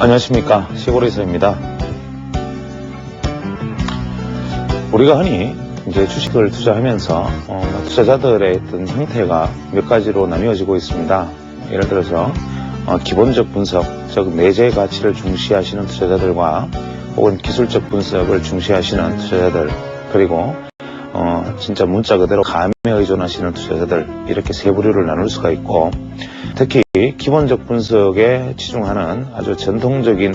안녕하십니까, 시골에서입니다. 우리가 흔히 이제 주식을 투자하면서 투자자들의 어떤 형태가 몇 가지로 나뉘어지고 있습니다. 예를 들어서 기본적 분석, 즉 내재 가치를 중시하시는 투자자들과 혹은 기술적 분석을 중시하시는 투자자들, 그리고 진짜 문자 그대로 감에 의존하시는 투자자들, 이렇게 세 부류를 나눌 수가 있고, 특히 기본적 분석에 치중하는 아주 전통적인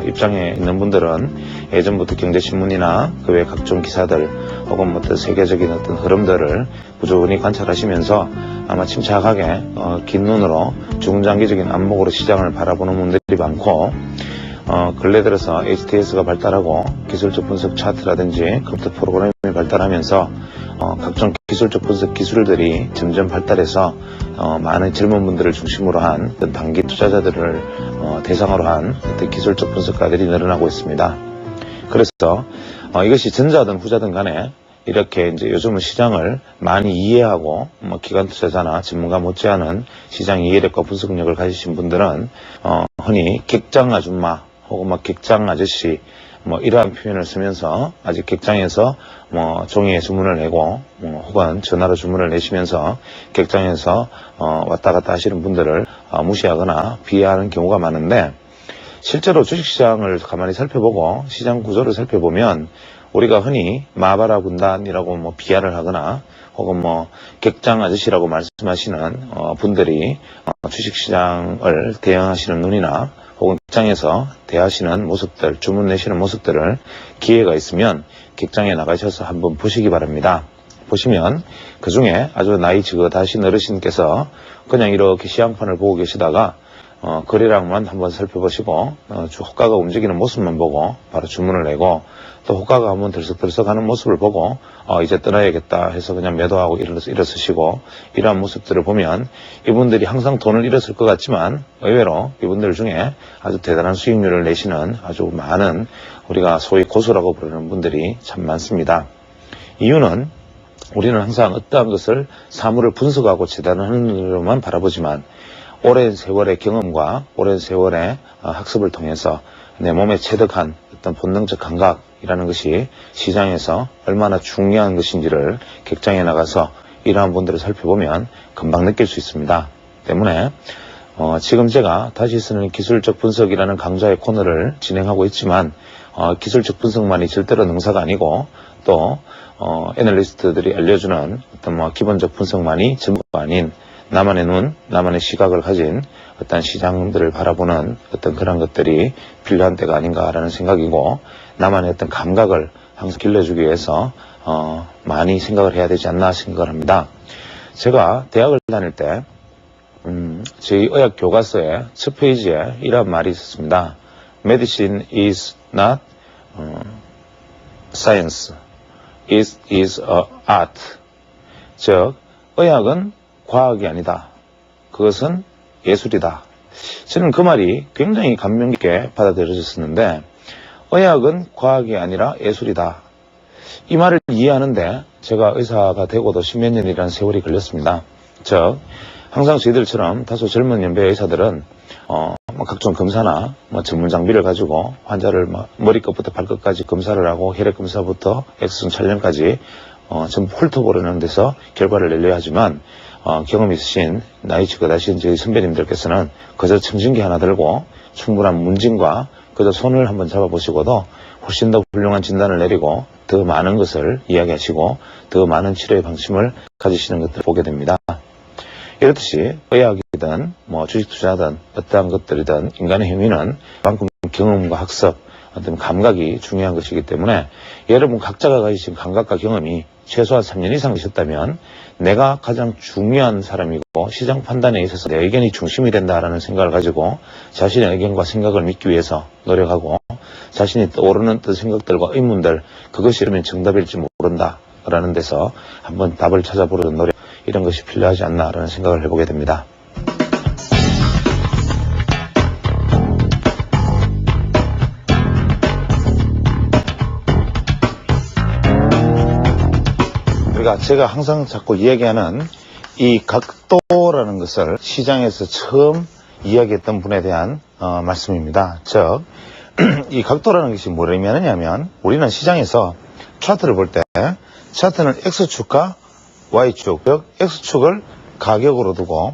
입장에 있는 분들은 예전부터 경제신문이나 그 외 각종 기사들 혹은 어떤 세계적인 어떤 흐름들을 꾸준히 관찰하시면서 아마 침착하게 긴 눈으로 중장기적인 안목으로 시장을 바라보는 분들이 많고, 근래 들어서 HTS가 발달하고 기술적 분석 차트라든지 컴퓨터 프로그램이 발달하면서 각종 기술적 분석 기술들이 점점 발달해서 많은 젊은 분들을 중심으로 한 단기 투자자들을 대상으로 한 기술적 분석가들이 늘어나고 있습니다. 그래서 이것이 전자든 후자든 간에 이렇게 이제 요즘은 시장을 많이 이해하고 기관 투자자나 전문가 못지않은 시장 이해력과 분석력을 가지신 분들은 흔히 객장 아줌마 혹은 객장 아저씨 이러한 표현을 쓰면서 아직 객장에서 종이에 주문을 내고 혹은 전화로 주문을 내시면서 객장에서 왔다 갔다 하시는 분들을 무시하거나 비하하는 경우가 많은데, 실제로 주식시장을 가만히 살펴보고 시장 구조를 살펴보면 우리가 흔히 마바라 군단이라고 비하를 하거나 혹은 객장 아저씨라고 말씀하시는 분들이 주식시장을 대응하시는 눈이나 혹은 객장에서 대하시는 모습들, 주문 내시는 모습들을 기회가 있으면 객장에 나가셔서 한번 보시기 바랍니다. 보시면 그 중에 아주 나이 지긋하신 어르신께서 그냥 이렇게 시장판을 보고 계시다가 거래량만 한번 살펴보시고 호가가 움직이는 모습만 보고 바로 주문을 내고, 또 호가가 한번 들썩들썩 하는 모습을 보고 이제 떠나야겠다 해서 그냥 매도하고 일어서시고, 이러한 모습들을 보면 이분들이 항상 돈을 잃었을 것 같지만 의외로 이분들 중에 아주 대단한 수익률을 내시는 아주 많은 우리가 소위 고수라고 부르는 분들이 참 많습니다. 이유는 우리는 항상 어떠한 것을 사물을 분석하고 재단하는 눈으로만 바라보지만 오랜 세월의 경험과 오랜 세월의 학습을 통해서 내 몸에 체득한 어떤 본능적 감각이라는 것이 시장에서 얼마나 중요한 것인지를 객장에 나가서 이러한 분들을 살펴보면 금방 느낄 수 있습니다. 때문에 지금 제가 다시 쓰는 기술적 분석이라는 강좌의 코너를 진행하고 있지만 기술적 분석만이 절대로 능사가 아니고, 또 애널리스트들이 알려주는 어떤 기본적 분석만이 전부가 아닌 나만의 눈, 나만의 시각을 가진 어떤 시장들을 바라보는 어떤 그런 것들이 필요한 때가 아닌가라는 생각이고, 나만의 어떤 감각을 항상 길러주기 위해서 많이 생각을 해야 되지 않나 생각을 합니다. 제가 대학을 다닐 때 저희 의학 교과서의 첫 페이지에 이런 말이 있었습니다. Medicine is not science. It is a art. 즉, 의학은 과학이 아니다. 그것은 예술이다. 저는 그 말이 굉장히 감명 깊게 받아들여졌었는데, 의학은 과학이 아니라 예술이다. 이 말을 이해하는데 제가 의사가 되고도 10몇 년이라는 세월이 걸렸습니다. 즉, 항상 저희들처럼 다소 젊은 연배의 의사들은 각종 검사나 전문 장비를 가지고 환자를 머리끝부터 발끝까지 검사를 하고 혈액 검사부터 엑스선 촬영까지 전부 훑어보려는 데서 결과를 내려야 하지만, 경험 있으신 나이 지긋하신 저희 선배님들께서는 그저 청진기 하나 들고 충분한 문진과 그저 손을 한번 잡아보시고도 훨씬 더 훌륭한 진단을 내리고 더 많은 것을 이야기하시고 더 많은 치료의 방침을 가지시는 것들을 보게 됩니다. 이렇듯이 의학이든 주식 투자든 어떠한 것들이든 인간의 행위는 그만큼 경험과 학습, 어떤 감각이 중요한 것이기 때문에, 여러분 각자가 가지신 감각과 경험이 최소한 3년 이상 되셨다면 내가 가장 중요한 사람이고 시장 판단에 있어서 내 의견이 중심이 된다라는 생각을 가지고 자신의 의견과 생각을 믿기 위해서 노력하고, 자신이 떠오르는 어떤 생각들과 의문들, 그것이 이러면 정답일지 모른다라는 데서 한번 답을 찾아보려는 노력, 이런 것이 필요하지 않나라는 생각을 해보게 됩니다. 제가 항상 자꾸 이야기하는 이 각도라는 것을 시장에서 처음 이야기했던 분에 대한 말씀입니다. 즉, 이 각도라는 것이 뭘 의미하느냐면 우리는 시장에서 차트를 볼 때 차트는 X축과 Y축, 즉 X축을 가격으로 두고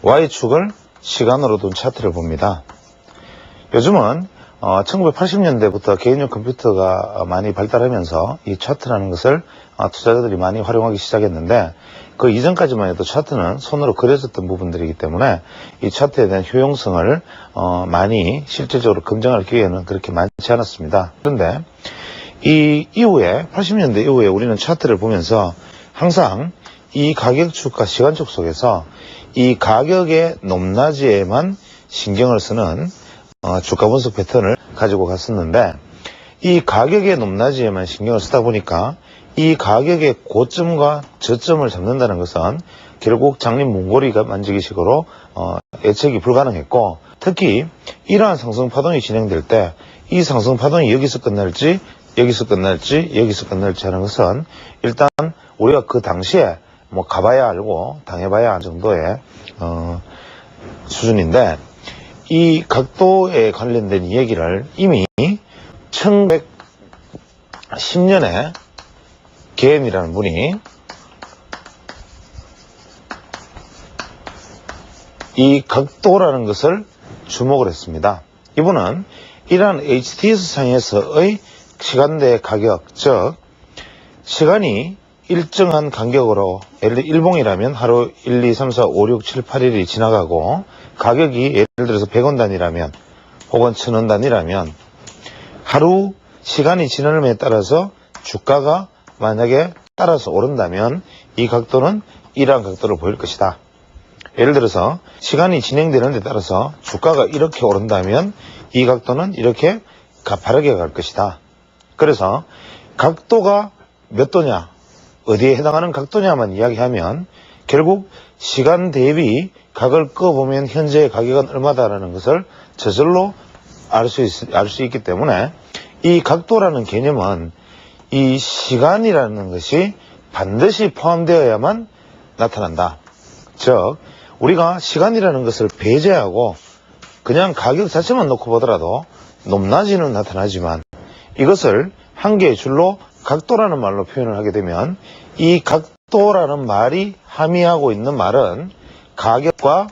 Y축을 시간으로 둔 차트를 봅니다. 요즘은 1980년대부터 개인용 컴퓨터가 많이 발달하면서 이 차트라는 것을 투자자들이 많이 활용하기 시작했는데 그 이전까지만 해도 차트는 손으로 그려졌던 부분들이기 때문에 이 차트에 대한 효용성을 많이 실질적으로 검증할 기회는 그렇게 많지 않았습니다. 그런데 이 이후에 80년대 이후에 우리는 차트를 보면서 항상 이 가격축과 시간축 속에서 이 가격의 높낮이에만 신경을 쓰는 주가 분석 패턴을 가지고 갔었는데 이 가격의 높낮이에만 신경을 쓰다 보니까 이 가격의 고점과 저점을 잡는다는 것은 결국 장님 몽골이가 만지기식으로 예측이 불가능했고 특히 이러한 상승 파동이 진행될 때 이 상승 파동이 여기서 끝날지 여기서 끝날지 여기서 끝날지 하는 것은 일단 우리가 그 당시에 뭐 가봐야 알고 당해봐야 할 정도의 수준인데 이 각도에 관련된 이야기를 이미 1910년에 게임이라는 분이 이 각도라는 것을 주목을 했습니다. 이분은 이러한 HTS 상에서의 시간대 가격, 즉 시간이 일정한 간격으로 예를 들어 일봉이라면 하루 1, 2, 3, 4, 5, 6, 7, 8일이 지나가고 가격이 예를 들어서 100원 단위라면 혹은 1000원 단위라면 하루 시간이 지남에 따라서 주가가 만약에 따라서 오른다면 이 각도는 이러한 각도를 보일 것이다. 예를 들어서 시간이 진행되는 데 따라서 주가가 이렇게 오른다면 이 각도는 이렇게 가파르게 갈 것이다. 그래서 각도가 몇 도냐, 어디에 해당하는 각도냐만 이야기하면 결국 시간 대비 각을 꺼보면 현재의 가격은 얼마다라는 것을 저절로 알 수 있기 때문에 이 각도라는 개념은 이 시간이라는 것이 반드시 포함되어야만 나타난다. 즉 우리가 시간이라는 것을 배제하고 그냥 가격 자체만 놓고 보더라도 높낮이는 나타나지만 이것을 한 개의 줄로 각도라는 말로 표현을 하게 되면 이 각도라는 말이 함의하고 있는 말은 가격과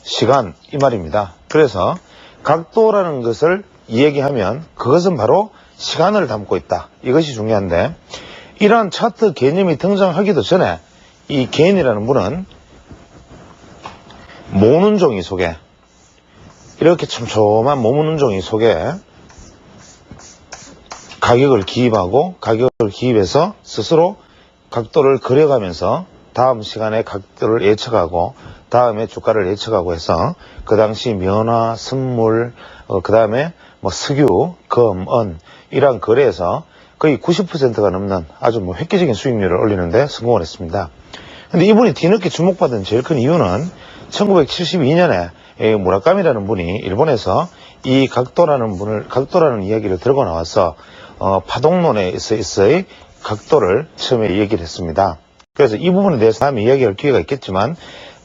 시간 이 말입니다. 그래서 각도라는 것을 이야기하면 그것은 바로 시간을 담고 있다. 이것이 중요한데 이러한 차트 개념이 등장하기도 전에 이 개인이라는 분은 모는 종이 속에 이렇게 촘촘한 모무는 종이 속에 가격을 기입하고 가격을 기입해서 스스로 각도를 그려가면서 다음 시간에 각도를 예측하고 다음에 주가를 예측하고 해서 그 당시 면화, 선물, 그 다음에 뭐 석유, 금, 은 이러한 거래에서 거의 90%가 넘는 아주 뭐 획기적인 수익률을 올리는데 성공을 했습니다. 근데 이분이 뒤늦게 주목받은 제일 큰 이유는 1972년에 무라카미라는 분이 일본에서 이 각도라는 이야기를 들고 나와서 파동론에 있어서의 각도를 처음에 얘기를 했습니다. 그래서 이 부분에 대해서 다음에 이야기할 기회가 있겠지만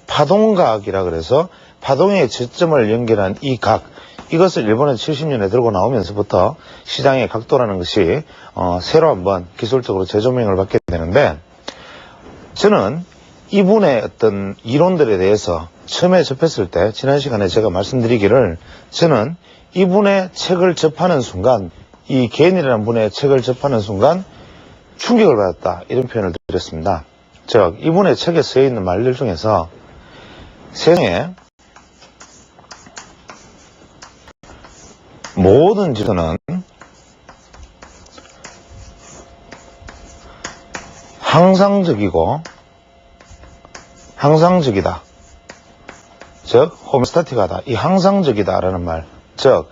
파동각이라 그래서 파동의 저점을 연결한 이 각, 이것을 일본에서 70년에 들고 나오면서부터 시장의 각도라는 것이 새로 한번 기술적으로 재조명을 받게 되는데 저는 이분의 어떤 이론들에 대해서 처음에 접했을 때 지난 시간에 제가 말씀드리기를 저는 이분의 책을 접하는 순간 이 개인이라는 분의 책을 접하는 순간 충격을 받았다 이런 표현을 드렸습니다. 즉 이분의 책에 쓰여 있는 말들 중에서 세상에 모든 지수는 항상적이다. 즉 호메스타틱하다. 이 항상적이다라는 말. 즉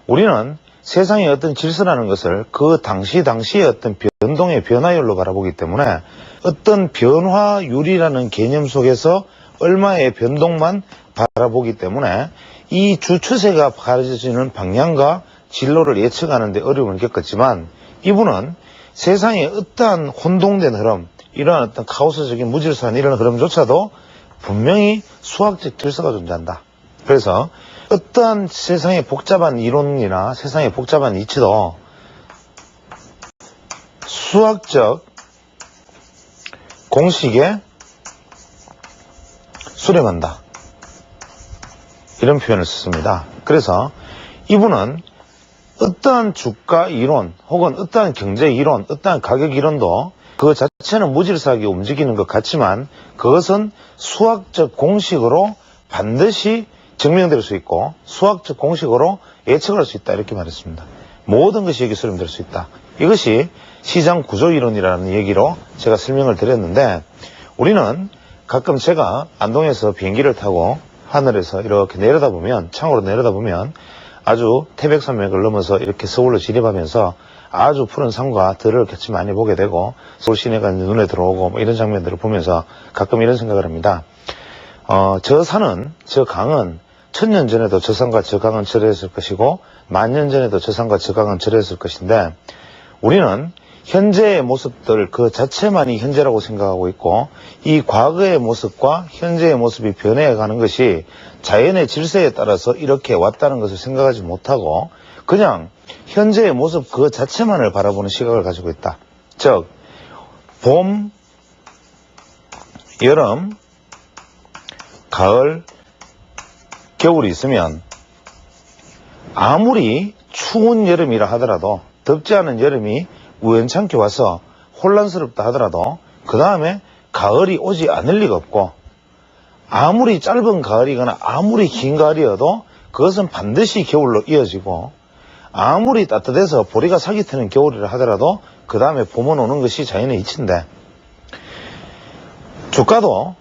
우리는 세상의 어떤 질서라는 것을 그 당시의 어떤 변동의 변화율로 바라보기 때문에 어떤 변화율이라는 개념 속에서 얼마의 변동만 바라보기 때문에 이 주추세가 가려지는 방향과 진로를 예측하는 데 어려움을 겪었지만 이분은 세상의 어떠한 혼동된 흐름, 이러한 어떤 카오스적인 무질서한 이런 흐름조차도 분명히 수학적 질서가 존재한다. 그래서 어떠한 세상의 복잡한 이론이나 세상의 복잡한 이치도 수학적 공식에 수렴한다. 이런 표현을 썼습니다. 그래서 이분은 어떠한 주가 이론 혹은 어떠한 경제 이론, 어떠한 가격 이론도 그 자체는 무질서하게 움직이는 것 같지만 그것은 수학적 공식으로 반드시 증명될 수 있고 수학적 공식으로 예측할 수 있다. 이렇게 말했습니다. 모든 것이 여기 수렴될 수 있다. 이것이 시장 구조 이론이라는 얘기로 제가 설명을 드렸는데 우리는 가끔 제가 안동에서 비행기를 타고 하늘에서 이렇게 내려다보면 창으로 내려다보면 아주 태백산맥을 넘어서 이렇게 서울로 진입하면서 아주 푸른 산과 들을 같이 많이 보게 되고 서울 시내가 눈에 들어오고 뭐 이런 장면들을 보면서 가끔 이런 생각을 합니다. 저 산은, 저 강은 1000년 전에도 저 산과 저 강은 저랬을 것이고 10,000년 전에도 저 산과 저 강은 저랬을 것인데 우리는 현재의 모습들 그 자체만이 현재라고 생각하고 있고 이 과거의 모습과 현재의 모습이 변해가는 것이 자연의 질서에 따라서 이렇게 왔다는 것을 생각하지 못하고 그냥 현재의 모습 그 자체만을 바라보는 시각을 가지고 있다. 즉 봄, 여름, 가을, 겨울이 있으면 아무리 추운 여름이라 하더라도 덥지 않은 여름이 우연찮게 와서 혼란스럽다 하더라도 그 다음에 가을이 오지 않을 리가 없고 아무리 짧은 가을이거나 아무리 긴 가을이어도 그것은 반드시 겨울로 이어지고 아무리 따뜻해서 보리가 사기 트는 겨울이라 하더라도 그 다음에 봄은 오는 것이 자연의 이치인데 주가도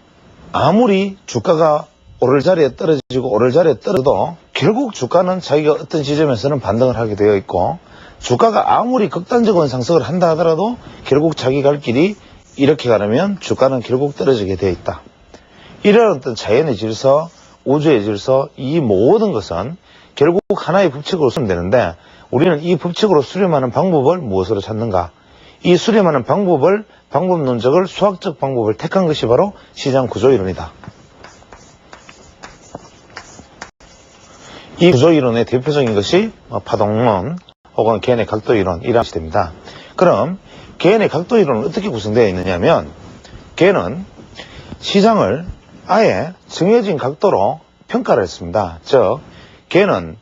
아무리 주가가 오를 자리에 떨어지고 오를 자리에 떨어도 결국 주가는 자기가 어떤 지점에서는 반등을 하게 되어 있고 주가가 아무리 극단적인 상승을 한다 하더라도 결국 자기 갈 길이 이렇게 가려면 주가는 결국 떨어지게 되어 있다. 이런 어떤 자연의 질서, 우주의 질서 이 모든 것은 결국 하나의 법칙으로 수렴되는데 우리는 이 법칙으로 수렴하는 방법을 무엇으로 찾는가? 이 수렴하는 방법론적을 수학적 방법을 택한 것이 바로 시장 구조이론이다. 이 구조이론의 대표적인 것이 파동론 혹은 개인의 각도이론 이런 것이 됩니다. 그럼 개인의 각도이론은 어떻게 구성되어 있느냐면 개인은 시장을 아예 정해진 각도로 평가를 했습니다. 즉 개인은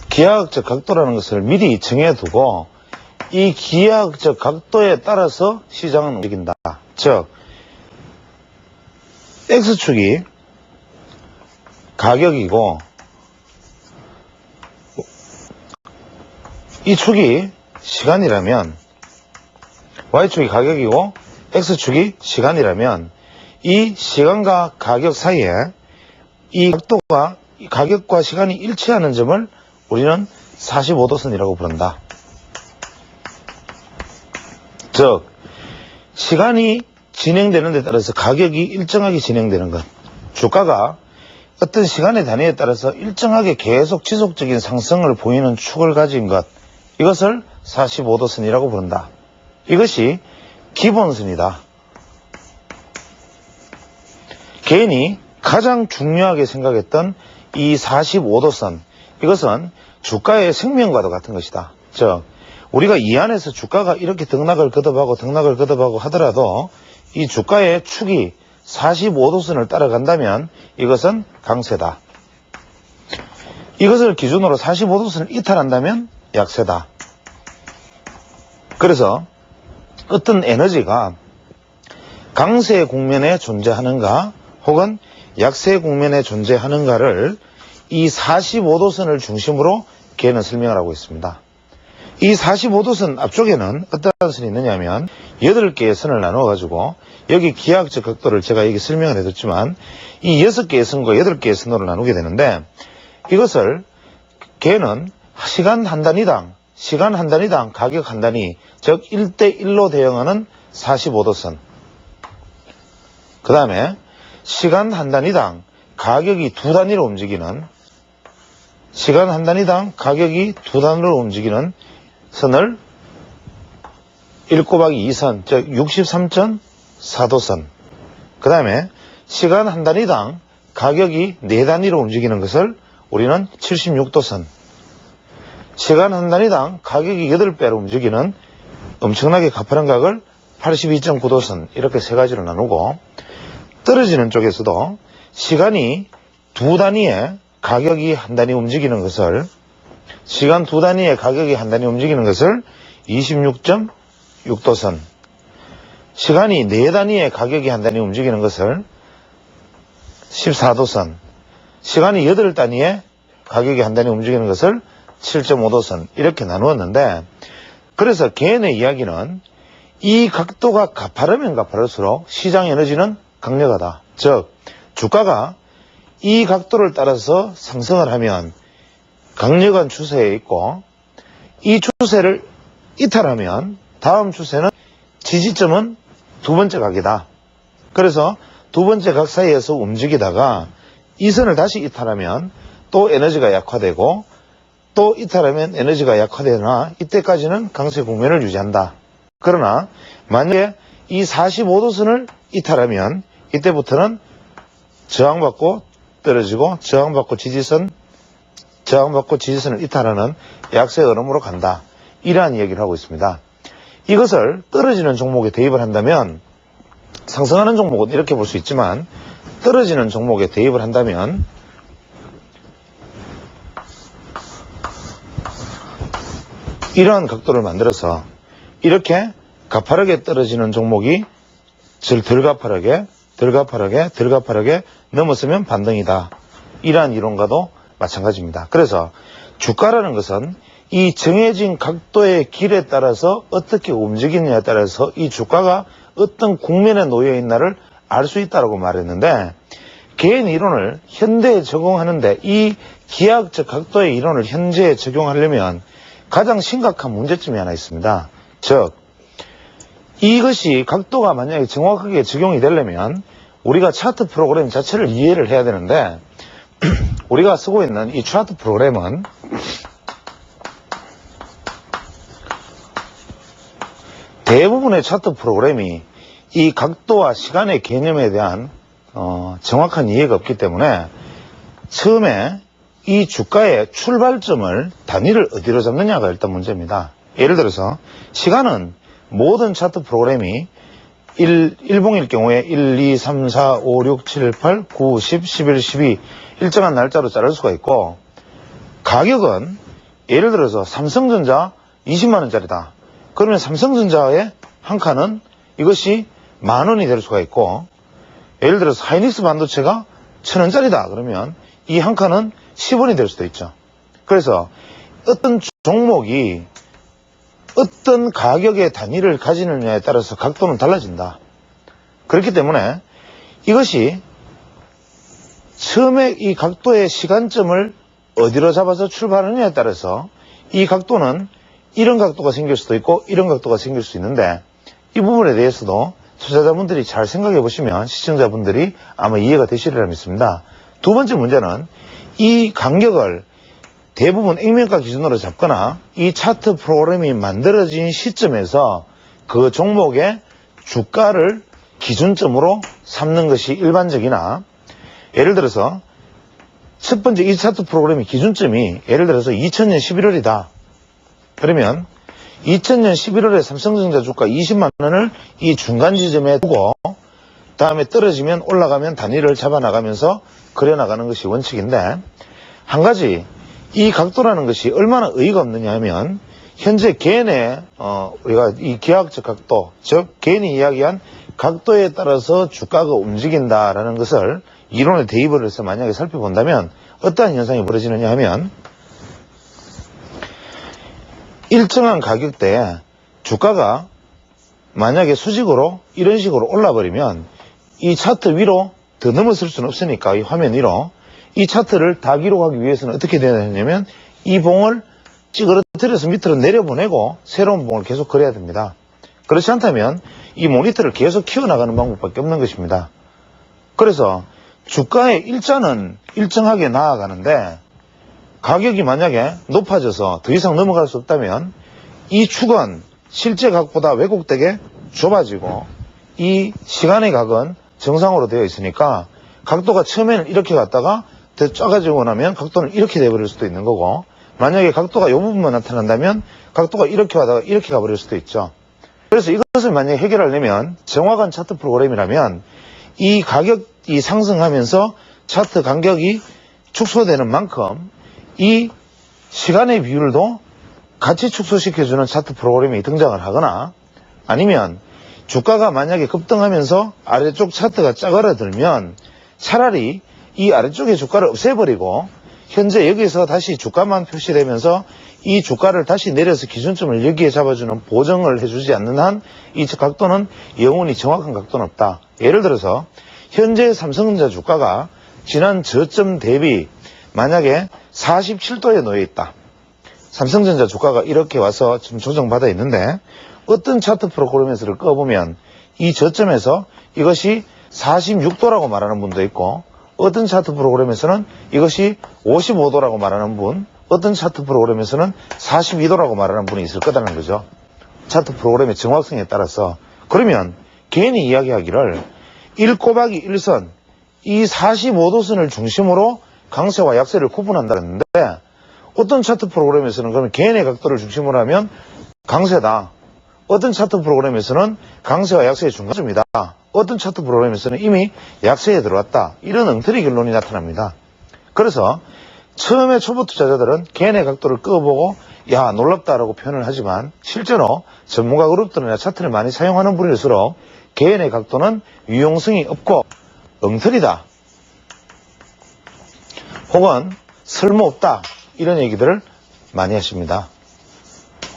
기하학적 각도라는 것을 미리 정해두고 이 기하학적 각도에 따라서 시장은 움직인다. 즉 X축이 가격이고 이 축이 시간이라면 Y축이 가격이고 X축이 시간이라면 이 시간과 가격 사이에 이 각도가 가격과 시간이 일치하는 점을 우리는 45도선이라고 부른다. 즉 시간이 진행되는 데 따라서 가격이 일정하게 진행되는 것 주가가 어떤 시간의 단위에 따라서 일정하게 계속 지속적인 상승을 보이는 축을 가진 것 이것을 45도선이라고 부른다. 이것이 기본선이다. 개인이 가장 중요하게 생각했던 이 45도선 이것은 주가의 생명과도 같은 것이다. 즉 우리가 이 안에서 주가가 이렇게 등락을 거듭하고 하더라도 이 주가의 축이 45도선을 따라간다면 이것은 강세다. 이것을 기준으로 45도선을 이탈한다면 약세다. 그래서 어떤 에너지가 강세 국면에 존재하는가 혹은 약세 국면에 존재하는가를 이 45도선을 중심으로 개는 설명을 하고 있습니다. 이 45도선 앞쪽에는 어떤 선이 있느냐면 8개의 선을 나누어 가지고 여기 기하학적 각도를 제가 여기 설명을 해줬지만 이 6개의 선과 8개의 선으로 나누게 되는데 이것을 개는 시간 한 단위당 가격 한 단위 즉 1대1로 대응하는 45도선 그 다음에 시간 한 단위당 가격이 2단위로 움직이는 시간 한 단위당 가격이 두 단으로 움직이는 선을 1-2선, 즉 63.4도선. 그 다음에 시간 한 단위당 가격이 4단위로 움직이는 것을 우리는 76도선. 시간 한 단위당 가격이 8배로 움직이는 엄청나게 가파른 각을 82.9도선. 이렇게 세 가지로 나누고, 떨어지는 쪽에서도 시간이 두 단위에 가격이 한 단위 움직이는 것을, 시간 두 단위에 가격이 한 단위 움직이는 것을 26.6도선. 시간이 네 단위에 가격이 한 단위 움직이는 것을 14도선. 시간이 8단위에 가격이 한 단위 움직이는 것을 7.5도선. 이렇게 나누었는데, 그래서 개인의 이야기는 이 각도가 가파르면 가파를수록 시장 에너지는 강력하다. 즉, 주가가 이 각도를 따라서 상승을 하면 강력한 추세에 있고, 이 추세를 이탈하면 다음 추세는 지지점은 두 번째 각이다. 그래서 두 번째 각 사이에서 움직이다가 이 선을 다시 이탈하면 또 에너지가 약화되고, 또 이탈하면 에너지가 약화되나 이때까지는 강세 국면을 유지한다. 그러나 만약에 이 45도선을 이탈하면 이때부터는 저항받고 떨어지고, 저항받고 지지선을 이탈하는 약세 흐름으로 간다. 이러한 이야기를 하고 있습니다. 이것을 떨어지는 종목에 대입을 한다면, 상승하는 종목은 이렇게 볼 수 있지만 떨어지는 종목에 대입을 한다면 이러한 각도를 만들어서 이렇게 가파르게 떨어지는 종목이 덜 가파르게 넘었으면 반등이다. 이러한 이론과도 마찬가지입니다. 그래서 주가라는 것은 이 정해진 각도의 길에 따라서 어떻게 움직이느냐에 따라서 이 주가가 어떤 국면에 놓여 있나를 알 수 있다고 말했는데, 개인 이론을 현대에 적용하는데 이 기하학적 각도의 이론을 현재에 적용하려면 가장 심각한 문제점이 하나 있습니다. 즉, 이것이 각도가 만약에 정확하게 적용이 되려면 우리가 차트 프로그램 자체를 이해를 해야 되는데, 우리가 쓰고 있는 이 차트 프로그램은 대부분의 차트 프로그램이 이 각도와 시간의 개념에 대한 정확한 이해가 없기 때문에 처음에 이 주가의 출발점을 단위를 어디로 잡느냐가 일단 문제입니다. 예를 들어서 시간은 모든 차트 프로그램이 일봉일 경우에 1, 2, 3, 4, 5, 6, 7, 8, 9, 10, 11, 12 일정한 날짜로 자를 수가 있고, 가격은 예를 들어서 삼성전자 20만원짜리다. 그러면 삼성전자의 한 칸은 이것이 10,000원이 될 수가 있고, 예를 들어서 하이닉스 반도체가 1,000원짜리다. 그러면 이 한 칸은 10원이 될 수도 있죠. 그래서 어떤 종목이 어떤 가격의 단위를 가지느냐에 따라서 각도는 달라진다. 그렇기 때문에 이것이 처음에 이 각도의 시간점을 어디로 잡아서 출발하느냐에 따라서 이 각도는 이런 각도가 생길 수도 있고 이런 각도가 생길 수 있는데, 이 부분에 대해서도 투자자분들이 잘 생각해 보시면 시청자분들이 아마 이해가 되시리라 믿습니다. 두 번째 문제는 이 간격을 대부분 액면가 기준으로 잡거나 이 차트 프로그램이 만들어진 시점에서 그 종목의 주가를 기준점으로 삼는 것이 일반적이나, 예를 들어서 첫 번째 이 차트 프로그램의 기준점이 예를 들어서 2000년 11월이다. 그러면 2000년 11월에 삼성전자 주가 20만 원을 이 중간 지점에 두고 다음에 떨어지면 올라가면 단위를 잡아나가면서 그려나가는 것이 원칙인데, 한 가지 이 각도라는 것이 얼마나 의의가 없느냐 하면, 현재 개인의 우리가 이 기하학적 각도, 즉 개인이 이야기한 각도에 따라서 주가가 움직인다라는 것을 이론에 대입을 해서 만약에 살펴본다면 어떠한 현상이 벌어지느냐 하면, 일정한 가격대에 주가가 만약에 수직으로 이런 식으로 올라버리면 이 차트 위로 더 넘어설 수는 없으니까 이 화면 위로 이 차트를 다 기록하기 위해서는 어떻게 되냐면 이 봉을 찌그러뜨려서 밑으로 내려보내고 새로운 봉을 계속 그려야 됩니다. 그렇지 않다면 이 모니터를 계속 키워나가는 방법밖에 없는 것입니다. 그래서 주가의 일자는 일정하게 나아가는데 가격이 만약에 높아져서 더 이상 넘어갈 수 없다면 이 축은 실제 각보다 왜곡되게 좁아지고 이 시간의 각은 정상으로 되어 있으니까 각도가 처음에는 이렇게 갔다가 더 작아지고 나면 각도는 이렇게 돼버릴 수도 있는 거고, 만약에 각도가 이 부분만 나타난다면 각도가 이렇게 가다가 이렇게 가버릴 수도 있죠. 그래서 이것을 만약에 해결하려면 정확한 차트 프로그램이라면 이 가격이 상승하면서 차트 간격이 축소되는 만큼 이 시간의 비율도 같이 축소시켜주는 차트 프로그램이 등장을 하거나, 아니면 주가가 만약에 급등하면서 아래쪽 차트가 짜그라들면 차라리 이 아래쪽의 주가를 없애버리고 현재 여기서 다시 주가만 표시되면서 이 주가를 다시 내려서 기준점을 여기에 잡아주는 보정을 해주지 않는 한 이 각도는 영원히 정확한 각도는 없다. 예를 들어서 현재 삼성전자 주가가 지난 저점 대비 만약에 47도에 놓여 있다. 삼성전자 주가가 이렇게 와서 지금 조정받아 있는데 어떤 차트 프로그램에서를 꺼보면 이 저점에서 이것이 46도라고 말하는 분도 있고, 어떤 차트 프로그램에서는 이것이 55도라고 말하는 분, 어떤 차트 프로그램에서는 42도라고 말하는 분이 있을 거라는 거죠. 차트 프로그램의 정확성에 따라서. 그러면 개인이 이야기하기를 1 곱하기 1선, 이 45도선을 중심으로 강세와 약세를 구분한다는데, 어떤 차트 프로그램에서는 그러면 개인의 각도를 중심으로 하면 강세다. 어떤 차트 프로그램에서는 강세와 약세의 중간점이다. 어떤 차트 프로그램에서는 이미 약세에 들어왔다. 이런 엉터리 결론이 나타납니다. 그래서 처음에 초보 투자자들은 개인의 각도를 끄어보고 야 놀랍다라고 표현을 하지만, 실제로 전문가 그룹들이나 차트를 많이 사용하는 분일수록 개인의 각도는 유용성이 없고 엉터리다, 혹은 쓸모없다, 이런 얘기들을 많이 하십니다.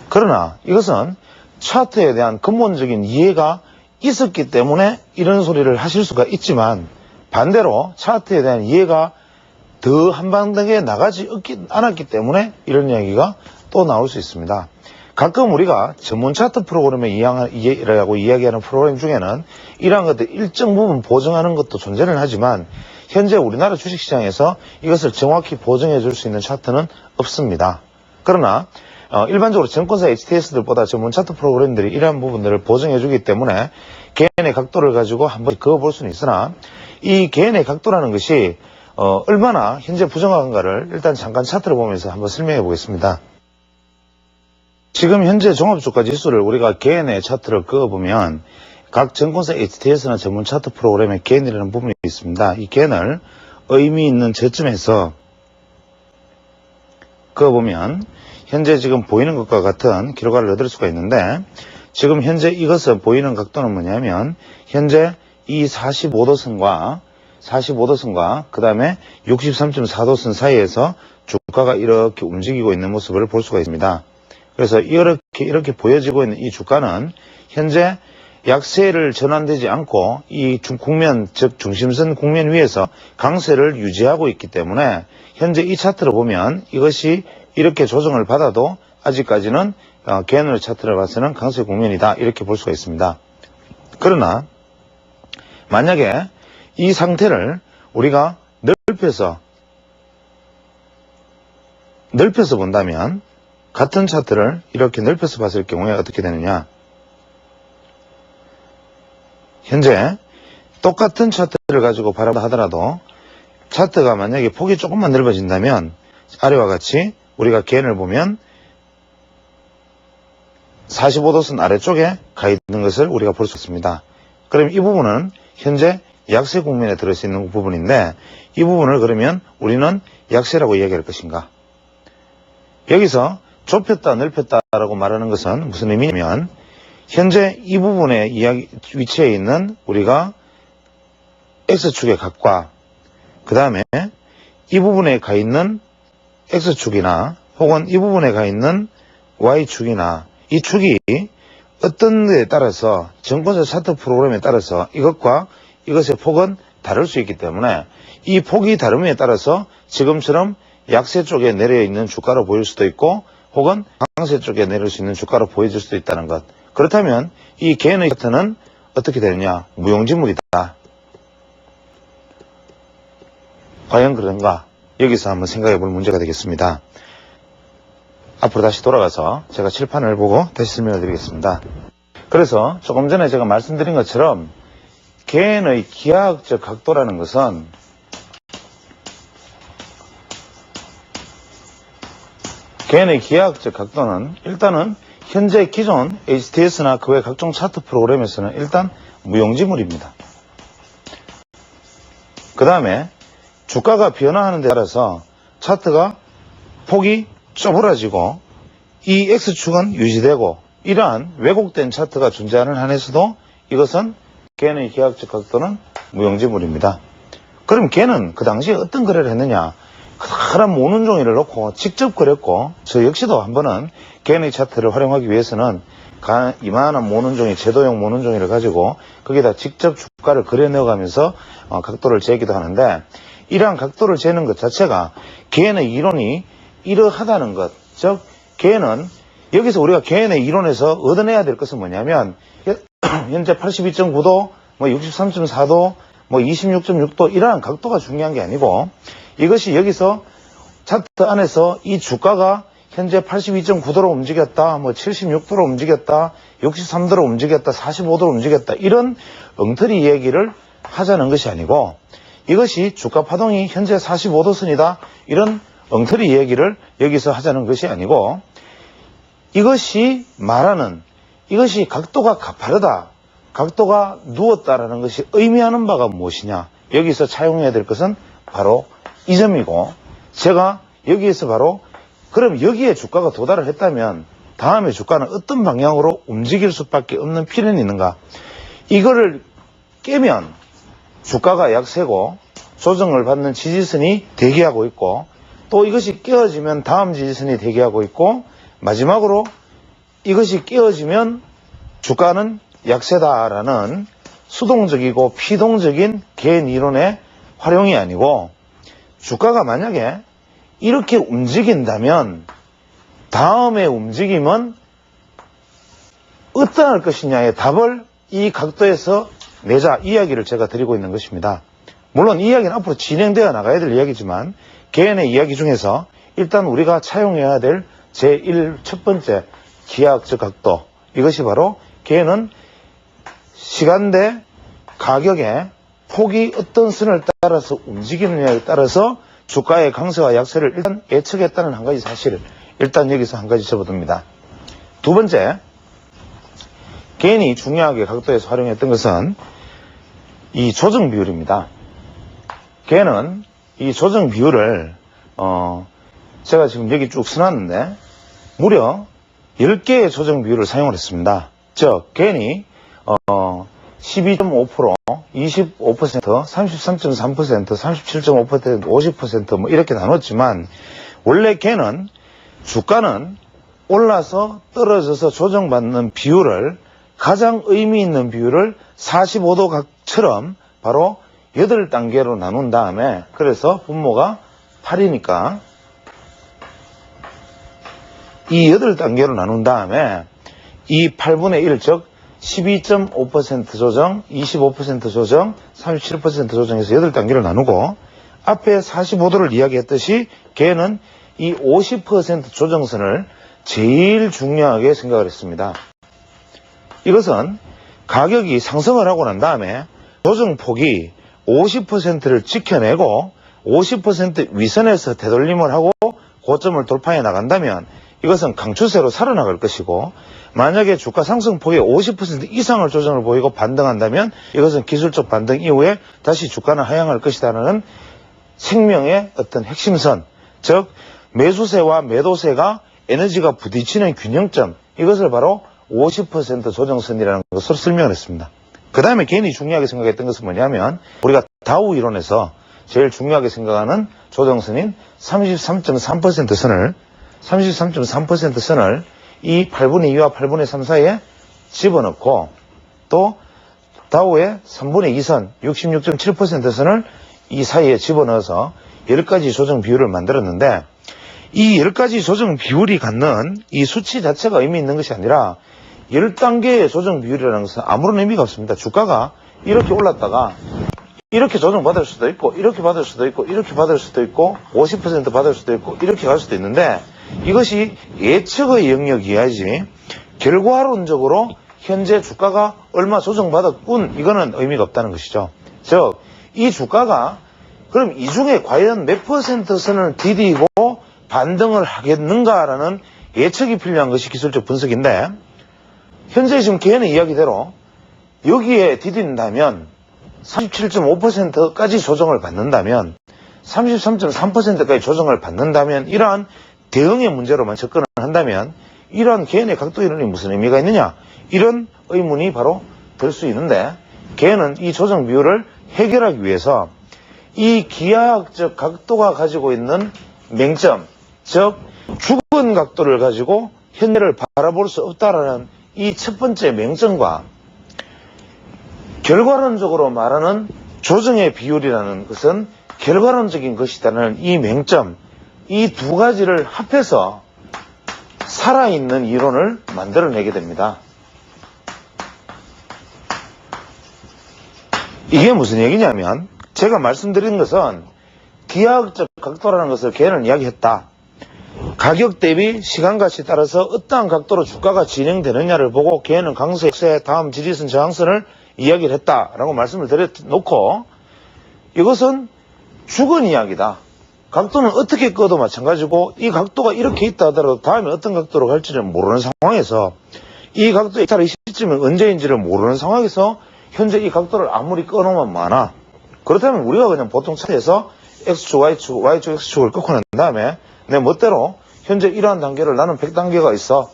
그러나 이것은 차트에 대한 근본적인 이해가 있었기 때문에 이런 소리를 하실 수가 있지만, 반대로 차트에 대한 이해가 더 한방되게 나가지 않았기 때문에 이런 이야기가 또 나올 수 있습니다. 가끔 우리가 전문 차트 프로그램에 이해라고 이야기하는 프로그램 중에는 이러한 것들 일정 부분 보정하는 것도 존재는 하지만, 현재 우리나라 주식시장에서 이것을 정확히 보정해 줄 수 있는 차트는 없습니다. 그러나 일반적으로 증권사 HTS들보다 전문 차트 프로그램들이 이러한 부분들을 보정해 주기 때문에 개인의 각도를 가지고 한번 그어볼 수는 있으나, 이 개인의 각도라는 것이 얼마나 현재 부정확한가를 일단 잠깐 차트를 보면서 한번 설명해 보겠습니다. 지금 현재 종합주가 지수를 우리가 개인의 차트를 그어보면 각 증권사 HTS나 전문 차트 프로그램에 개인이라는 부분이 있습니다. 이 개인을 의미 있는 저점에서 그어보면 현재 지금 보이는 것과 같은 결과를 얻을 수가 있는데, 지금 현재 이것은 보이는 각도는 뭐냐면 현재 이 45도선과 그 다음에 63.4도선 사이에서 주가가 이렇게 움직이고 있는 모습을 볼 수가 있습니다. 그래서 이렇게 보여지고 있는 이 주가는 현재 약세를 전환되지 않고 이 국면, 즉 중심선 국면 위에서 강세를 유지하고 있기 때문에 현재 이 차트를 보면 이것이 이렇게 조정을 받아도 아직까지는 개인의 차트를 봐서는 강세 국면이다, 이렇게 볼 수가 있습니다. 그러나 만약에 이 상태를 우리가 넓혀서 본다면, 같은 차트를 이렇게 넓혀서 봤을 경우에 어떻게 되느냐, 현재 똑같은 차트를 가지고 바라본다 하더라도 차트가 만약에 폭이 조금만 넓어진다면 아래와 같이 우리가 개인을 보면 45도선 아래쪽에 가 있는 것을 우리가 볼 수 있습니다. 그럼 이 부분은 현재 약세 국면에 들어서 있는 부분인데, 이 부분을 그러면 우리는 약세라고 이야기할 것인가? 여기서 좁혔다 넓혔다라고 말하는 것은 무슨 의미냐면, 현재 이 부분에 위치해 있는 우리가 X축의 각과 그 다음에 이 부분에 가 있는 X축이나 혹은 이 부분에 가 있는 Y축이나 이 축이 어떤 데에 따라서 증권사 차트 프로그램에 따라서 이것과 이것의 폭은 다를 수 있기 때문에 이 폭이 다름에 따라서 지금처럼 약세 쪽에 내려 있는 주가로 보일 수도 있고 혹은 강세 쪽에 내릴 수 있는 주가로 보여질 수도 있다는 것. 그렇다면 이 개인의 차트는 어떻게 되느냐? 무용지물이다. 과연 그런가? 여기서 한번 생각해 볼 문제가 되겠습니다. 앞으로 다시 돌아가서 제가 칠판을 보고 다시 설명을 드리겠습니다. 그래서 조금 전에 제가 말씀드린 것처럼 개인의 기하학적 각도라는 것은 개인의 기하학적 각도는 일단은 현재 기존 HTS나 그 외 각종 차트 프로그램에서는 일단 무용지물입니다. 그 다음에 주가가 변화하는 데 따라서 차트가 폭이 좁아지고 이 X축은 유지되고 이러한 왜곡된 차트가 존재하는 한에서도 이것은 개인의 기하학적 각도는 무용지물입니다. 그럼 걔는 그 당시에 어떤 거래를 했느냐? 커다란 모는 종이를 놓고 직접 그렸고 저 역시도 한 번은 개인의 차트를 활용하기 위해서는 이만한 모는 종이, 제도용 모는 종이를 가지고 거기다 직접 주가를 그려 넣어가면서 각도를 재기도 하는데 이러한 각도를 재는 것 자체가 개인의 이론이 이러하다는 것, 즉 개인은 여기서 우리가 개인의 이론에서 얻어내야 될 것은 뭐냐면 현재 82.9도, 63.4도, 26.6도 이러한 각도가 중요한 게 아니고 이것이 여기서 차트 안에서 이 주가가 현재 82.9도로 움직였다, 76도로 움직였다, 63도로 움직였다, 45도로 움직였다 이런 엉터리 얘기를 하자는 것이 아니고 이것이 주가 파동이 현재 45도 선이다 이런 엉터리 얘기를 여기서 하자는 것이 아니고 이것이 말하는 이것이 각도가 가파르다, 각도가 누웠다라는 것이 의미하는 바가 무엇이냐 여기서 차용해야 될 것은 바로 이 점이고 제가 여기에서 바로 그럼 여기에 주가가 도달을 했다면 다음에 주가는 어떤 방향으로 움직일 수밖에 없는 필연이 있는가 이거를 깨면 주가가 약세고 조정을 받는 지지선이 대기하고 있고 또 이것이 깨어지면 다음 지지선이 대기하고 있고 마지막으로 이것이 깨어지면 주가는 약세다라는 수동적이고 피동적인 개인 이론의 활용이 아니고 주가가 만약에 이렇게 움직인다면 다음의 움직임은 어떠할 것이냐의 답을 이 각도에서 내자 이야기를 제가 드리고 있는 것입니다. 물론 이 이야기는 앞으로 진행되어 나가야 될 이야기지만 개인의 이야기 중에서 일단 우리가 차용해야 될 제1 첫 번째 기하학적 각도 이것이 바로 개인은 시간대 가격의 폭이 어떤 선을 따라서 움직이느냐에 따라서 주가의 강세와 약세를 일단 예측했다는 한 가지 사실을 일단 여기서 한 가지 접어둡니다. 두 번째, 개인이 중요하게 각도에서 활용했던 것은 이 조정 비율입니다. 개인은 이 조정 비율을 제가 지금 여기 쭉 써놨는데 무려 10개의 조정 비율을 사용을 했습니다. 즉 개인이 12.5%, 25%, 33.3%, 37.5%, 50% 이렇게 나눴지만 원래 걔는 주가는 올라서 떨어져서 조정받는 비율을 가장 의미 있는 비율을 45도각처럼 바로 8단계로 나눈 다음에 그래서 분모가 8이니까 이 8단계로 나눈 다음에 이 8분의 1, 즉 12.5% 조정, 25% 조정, 37% 조정해서 8단계를 나누고 앞에 45도를 이야기했듯이 걔는 이 50% 조정선을 제일 중요하게 생각을 했습니다. 이것은 가격이 상승을 하고 난 다음에 조정폭이 50%를 지켜내고 50% 위선에서 되돌림을 하고 고점을 돌파해 나간다면 이것은 강추세로 살아나갈 것이고 만약에 주가 상승폭의 50% 이상을 조정을 보이고 반등한다면 이것은 기술적 반등 이후에 다시 주가는 하향할 것이라는 생명의 어떤 핵심선, 즉 매수세와 매도세가 에너지가 부딪히는 균형점, 이것을 바로 50% 조정선이라는 것으로 설명을 했습니다. 그 다음에 개인이 중요하게 생각했던 것은 뭐냐면 우리가 다우 이론에서 제일 중요하게 생각하는 조정선인 33.3% 선을 33.3% 선을 이 8분의 2와 8분의 3 사이에 집어넣고 또 다우의 3분의 2선 66.7% 선을 이 사이에 집어넣어서 10가지 조정 비율을 만들었는데 이 10가지 조정 비율이 갖는 이 수치 자체가 의미 있는 것이 아니라 10단계의 조정 비율이라는 것은 아무런 의미가 없습니다. 주가가 이렇게 올랐다가 이렇게 조정받을 수도 있고, 이렇게 받을 수도 있고, 이렇게 받을 수도 있고, 50% 받을 수도 있고, 이렇게 갈 수도 있는데, 이것이 예측의 영역 이하지, 결과론적으로 현재 주가가 얼마 조정받았군, 이거는 의미가 없다는 것이죠. 즉, 이 주가가, 그럼 이 중에 과연 몇 퍼센트 선을 디디고 반등을 하겠는가라는 예측이 필요한 것이 기술적 분석인데, 현재 지금 개인의 이야기대로 여기에 디딘다면 37.5%까지 조정을 받는다면 33.3%까지 조정을 받는다면 이러한 대응의 문제로만 접근을 한다면 이러한 개인의 각도 이론이 무슨 의미가 있느냐, 이런 의문이 바로 들 수 있는데, 개인은 이 조정 비율을 해결하기 위해서 이 기하학적 각도가 가지고 있는 맹점, 즉 죽은 각도를 가지고 현재를 바라볼 수 없다라는 이 첫 번째 맹점과 결과론적으로 말하는 조정의 비율이라는 것은 결과론적인 것이라는 이 맹점, 이 두 가지를 합해서 살아있는 이론을 만들어내게 됩니다. 이게 무슨 얘기냐면, 제가 말씀드린 것은 기하학적 각도라는 것을 개인은 이야기했다. 가격 대비 시간가치에 따라서 어떠한 각도로 주가가 진행되느냐를 보고 개인은 강세, 약세, 다음 지지선, 저항선을 이야기를 했다라고 말씀을 드려놓고, 이것은 죽은 이야기다. 각도는 어떻게 꺼도 마찬가지고 이 각도가 이렇게 있다 하더라도 다음에 어떤 각도로 갈지를 모르는 상황에서, 이 각도의 이탈의 시점이 언제인지를 모르는 상황에서 현재 이 각도를 아무리 꺼놓으면 많아. 그렇다면 우리가 그냥 보통 차트에서 X축, Y축, Y축, X축을 꺾고 난 다음에 내 멋대로 현재 이러한 단계를 나는 100단계가 있어.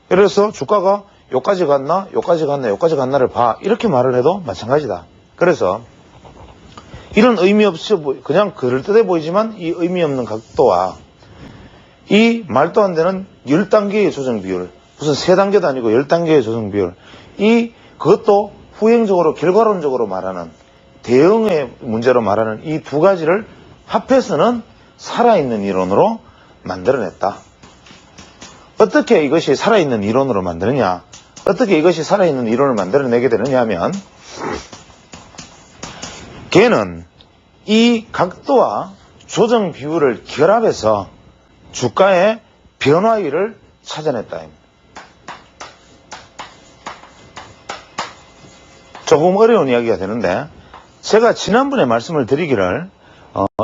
그래서 주가가 요까지 갔나, 요까지 갔나, 요까지 갔나를 봐. 이렇게 말을 해도 마찬가지다. 그래서 이런 의미 없이 그냥 그럴듯해 보이지만 이 의미 없는 각도와 이 말도 안 되는 10단계의 조정 비율, 무슨 3단계도 아니고 10단계의 조정 비율, 그것도 후행적으로 결과론적으로 말하는 대응의 문제로 말하는 이 두 가지를 합해서는 살아있는 이론으로 만들어냈다. 어떻게 이것이 살아있는 이론으로 만드느냐, 어떻게 이것이 살아있는 이론을 만들어내게 되느냐 하면, 걔는 이 각도와 조정 비율을 결합해서 주가의 변화율을 찾아냈다. 조금 어려운 이야기가 되는데, 제가 지난번에 말씀을 드리기를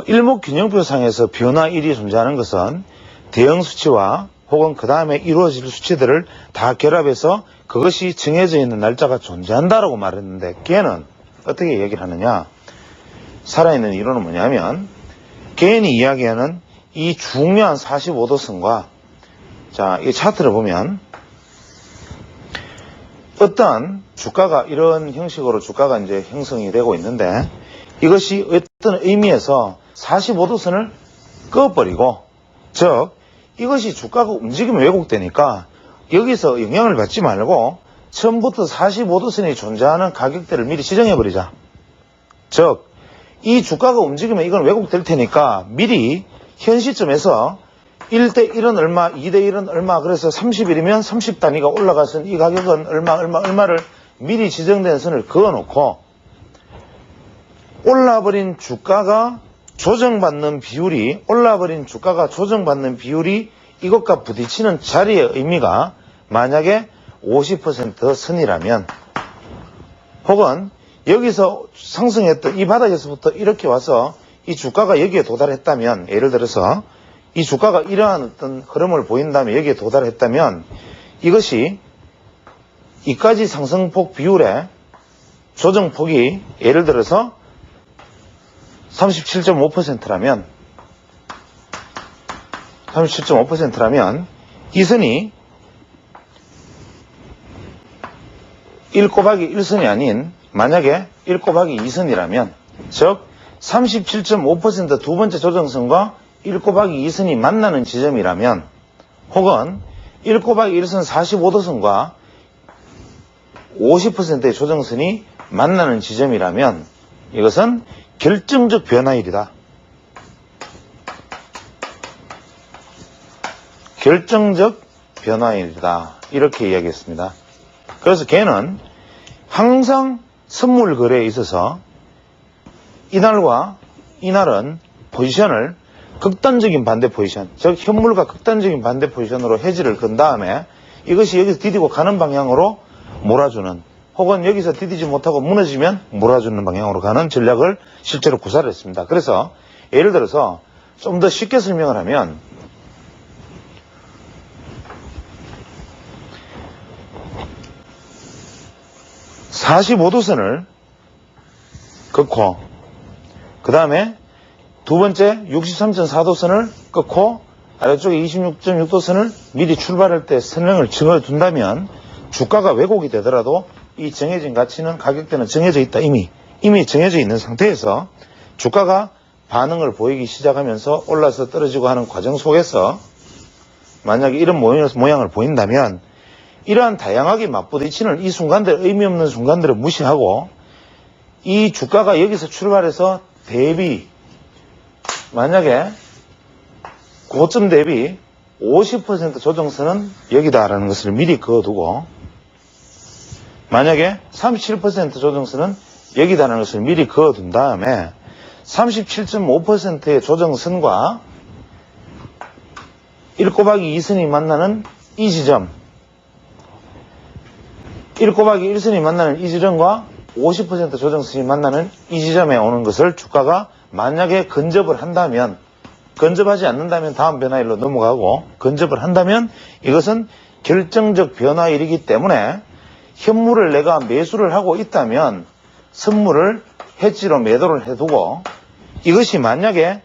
일목균형표상에서 변화율이 존재하는 것은 대응 수치와 혹은 그 다음에 이루어질 수치들을 다 결합해서 그것이 정해져 있는 날짜가 존재한다라고 말했는데, 걔는 어떻게 얘기를 하느냐, 살아있는 이론은 뭐냐면, 개인이 이야기하는 이 중요한 45도선과, 자, 이 차트를 보면 어떤 주가가 이런 형식으로 주가가 이제 형성이 되고 있는데, 이것이 어떤 의미에서 45도선을 꺼버리고, 즉 이것이 주가가 움직이면 왜곡되니까 여기서 영향을 받지 말고 처음부터 45도선이 존재하는 가격대를 미리 지정해버리자. 즉 이 주가가 움직이면 이건 왜곡될 테니까 미리 현 시점에서 1대 1은 얼마, 2대 1은 얼마, 그래서 30일이면 30단위가 올라가선 이 가격은 얼마를 미리 지정된 선을 그어놓고, 올라버린 주가가 조정받는 비율이, 올라버린 주가가 조정받는 비율이 이것과 부딪히는 자리의 의미가 만약에 50% 선이라면, 혹은 여기서 상승했던 이 바닥에서부터 이렇게 와서 이 주가가 여기에 도달했다면, 예를 들어서 이 주가가 이러한 어떤 흐름을 보인다면 여기에 도달했다면, 이것이 이까지 상승폭 비율의 조정폭이 예를 들어서 37.5%라면, 37.5%라면 이 선이 1 곱하기 1선이 아닌 만약에 1 곱하기 2선이라면, 즉 37.5% 두 번째 조정선과 1 곱하기 2선이 만나는 지점이라면, 혹은 1 곱하기 1선 45도선과 50%의 조정선이 만나는 지점이라면 이것은 결정적 변화율이다. 결정적 변화율이다. 이렇게 이야기했습니다. 그래서 걔는 항상 선물 거래에 있어서 이날과 이날은 포지션을 극단적인 반대 포지션, 즉 현물과 극단적인 반대 포지션으로 해지를 건 다음에 이것이 여기서 디디고 가는 방향으로 몰아주는, 혹은 여기서 디디지 못하고 무너지면 몰아주는 방향으로 가는 전략을 실제로 구사를 했습니다. 그래서 예를 들어서 좀 더 쉽게 설명을 하면, (45도선을) 긋고 그 다음에 두 번째 63.4도선을 긋고 아래쪽에 26.6도선을 미리 출발할 때 선행을 정해둔다면 주가가 왜곡이 되더라도 이 정해진 가치는, 가격대는 정해져 있다. 이미 정해져 있는 상태에서 주가가 반응을 보이기 시작하면서 올라서 떨어지고 하는 과정 속에서 만약에 이런 모양을 보인다면 이러한 다양하게 맞부딪히는 이 순간들, 의미 없는 순간들을 무시하고 이 주가가 여기서 출발해서 대비, 만약에 고점 대비 50% 조정선은 여기다라는 것을 미리 그어두고, 만약에 37% 조정선은 여기다라는 것을 미리 그어둔 다음에 37.5%의 조정선과 1-2선이 만나는 이 지점, 1-1선이 만나는 이 지점과 50% 조정선이 만나는 이 지점에 오는 것을 주가가 만약에 근접을 한다면, 근접하지 않는다면 다음 변화일로 넘어가고, 근접을 한다면 이것은 결정적 변화일이기 때문에 현물을 내가 매수를 하고 있다면 선물을 해지로 매도를 해두고, 이것이 만약에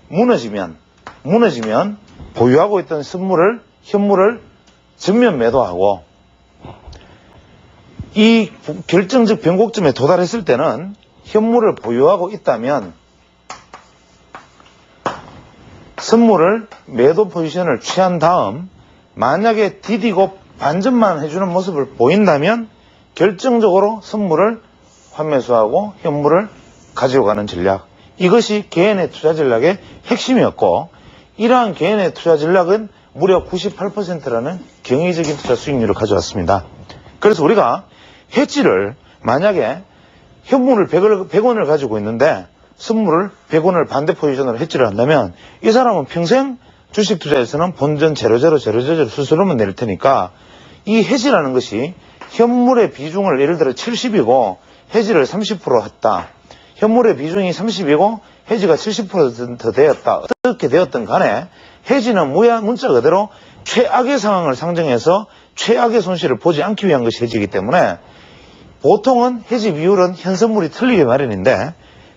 무너지면 보유하고 있던 현물을 전면 매도하고, 이 결정적 변곡점에 도달했을 때는 현물을 보유하고 있다면 선물을 매도 포지션을 취한 다음 만약에 디디고 반전만 해주는 모습을 보인다면 결정적으로 선물을 환매수하고 현물을 가지고 가는 전략, 이것이 개인의 투자 전략의 핵심이었고, 이러한 개인의 투자 전략은 무려 98%라는 경이적인 투자 수익률을 가져왔습니다. 그래서 우리가 해지를, 만약에 현물을 100원을 가지고 있는데 선물을 100원을 반대 포지션으로 해지를 한다면 이 사람은 평생 주식 투자에서는 본전 00000 수수료만 낼 테니까, 이 해지라는 것이 현물의 비중을 예를 들어 70이고 해지를 30% 했다. 현물의 비중이 30이고 해지가 70% 되었다. 어떻게 되었든 간에 해지는 문자 그대로 최악의 상황을 상정해서 최악의 손실을 보지 않기 위한 것이 해지이기 때문에 보통은 해지 비율은 현선물이 틀리기 마련인데,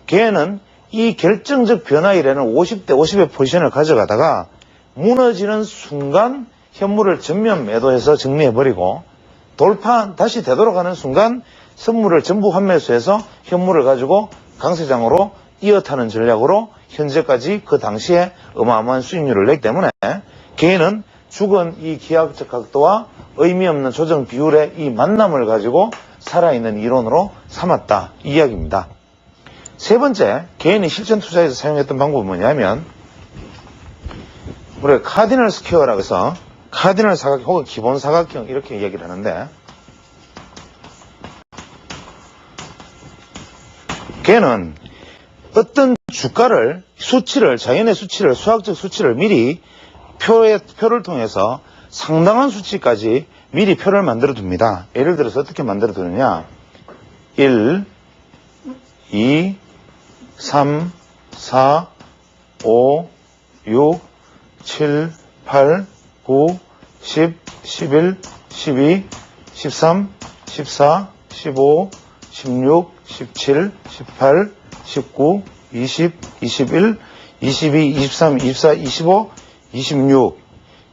걔는 이 결정적 변화일에는 50대 50의 포지션을 가져가다가 무너지는 순간 현물을 전면 매도해서 정리해버리고, 다시 되돌아가는 순간 선물을 전부 환매수해서 현물을 가지고 강세장으로 이어타는 전략으로 현재까지 그 당시에 어마어마한 수익률을 냈기 때문에 개인은 죽은 이 기하학적 각도와 의미 없는 조정 비율의 이 만남을 가지고 살아있는 이론으로 삼았다, 이 이야기입니다. 세 번째, 개인이 실전 투자에서 사용했던 방법은 뭐냐면, 우리가 카디널 스퀘어라고 해서 카디널 사각형 혹은 기본 사각형 이렇게 이야기를 하는데, 걔는 어떤 주가를, 자연의 수치를, 수학적 수치를 미리 표를 통해서 상당한 수치까지 미리 표를 만들어 둡니다. 예를 들어서 어떻게 만들어 두느냐. 1, 2, 3, 4, 5, 6, 7, 8, 9, 10, 11, 12, 13, 14, 15, 16, 17, 18, 19, 20, 21, 22, 23, 24, 25, 26,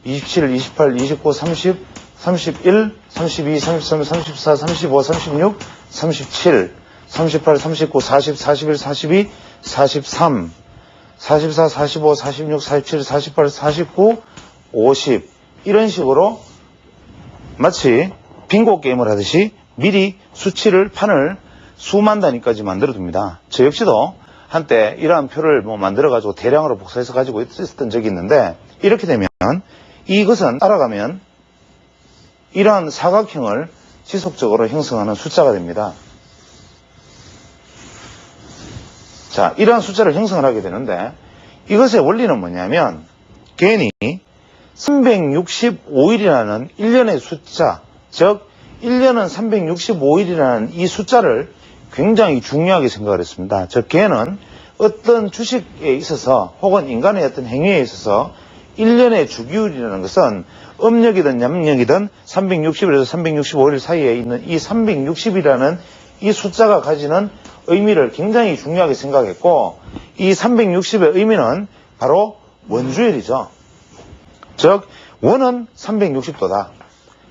27, 28, 29, 30, 31, 32, 33, 34, 35, 36, 37, 38, 39, 40, 41, 42, 43, 44, 45, 46, 47, 48, 49, 50 이런 식으로 마치 빙고 게임을 하듯이 미리 판을 수만 단위까지 만들어 둡니다. 저 역시도 한때 이러한 표를 만들어 가지고 대량으로 복사해서 가지고 있었던 적이 있는데, 이렇게 되면 이것은 따라가면 이러한 사각형을 지속적으로 형성하는 숫자가 됩니다. 자, 이러한 숫자를 형성을 하게 되는데 이것의 원리는 뭐냐면 개인이 365일이라는 1년의 숫자, 즉 1년은 365일이라는 이 숫자를 굉장히 중요하게 생각을 했습니다. 즉 개는 어떤 주식에 있어서 혹은 인간의 어떤 행위에 있어서 1년의 주기율이라는 것은 음력이든 양력이든 360일에서 365일 사이에 있는 이 360이라는 이 숫자가 가지는 의미를 굉장히 중요하게 생각했고 이 360의 의미는 바로 원주율이죠. 즉 원은 360도다.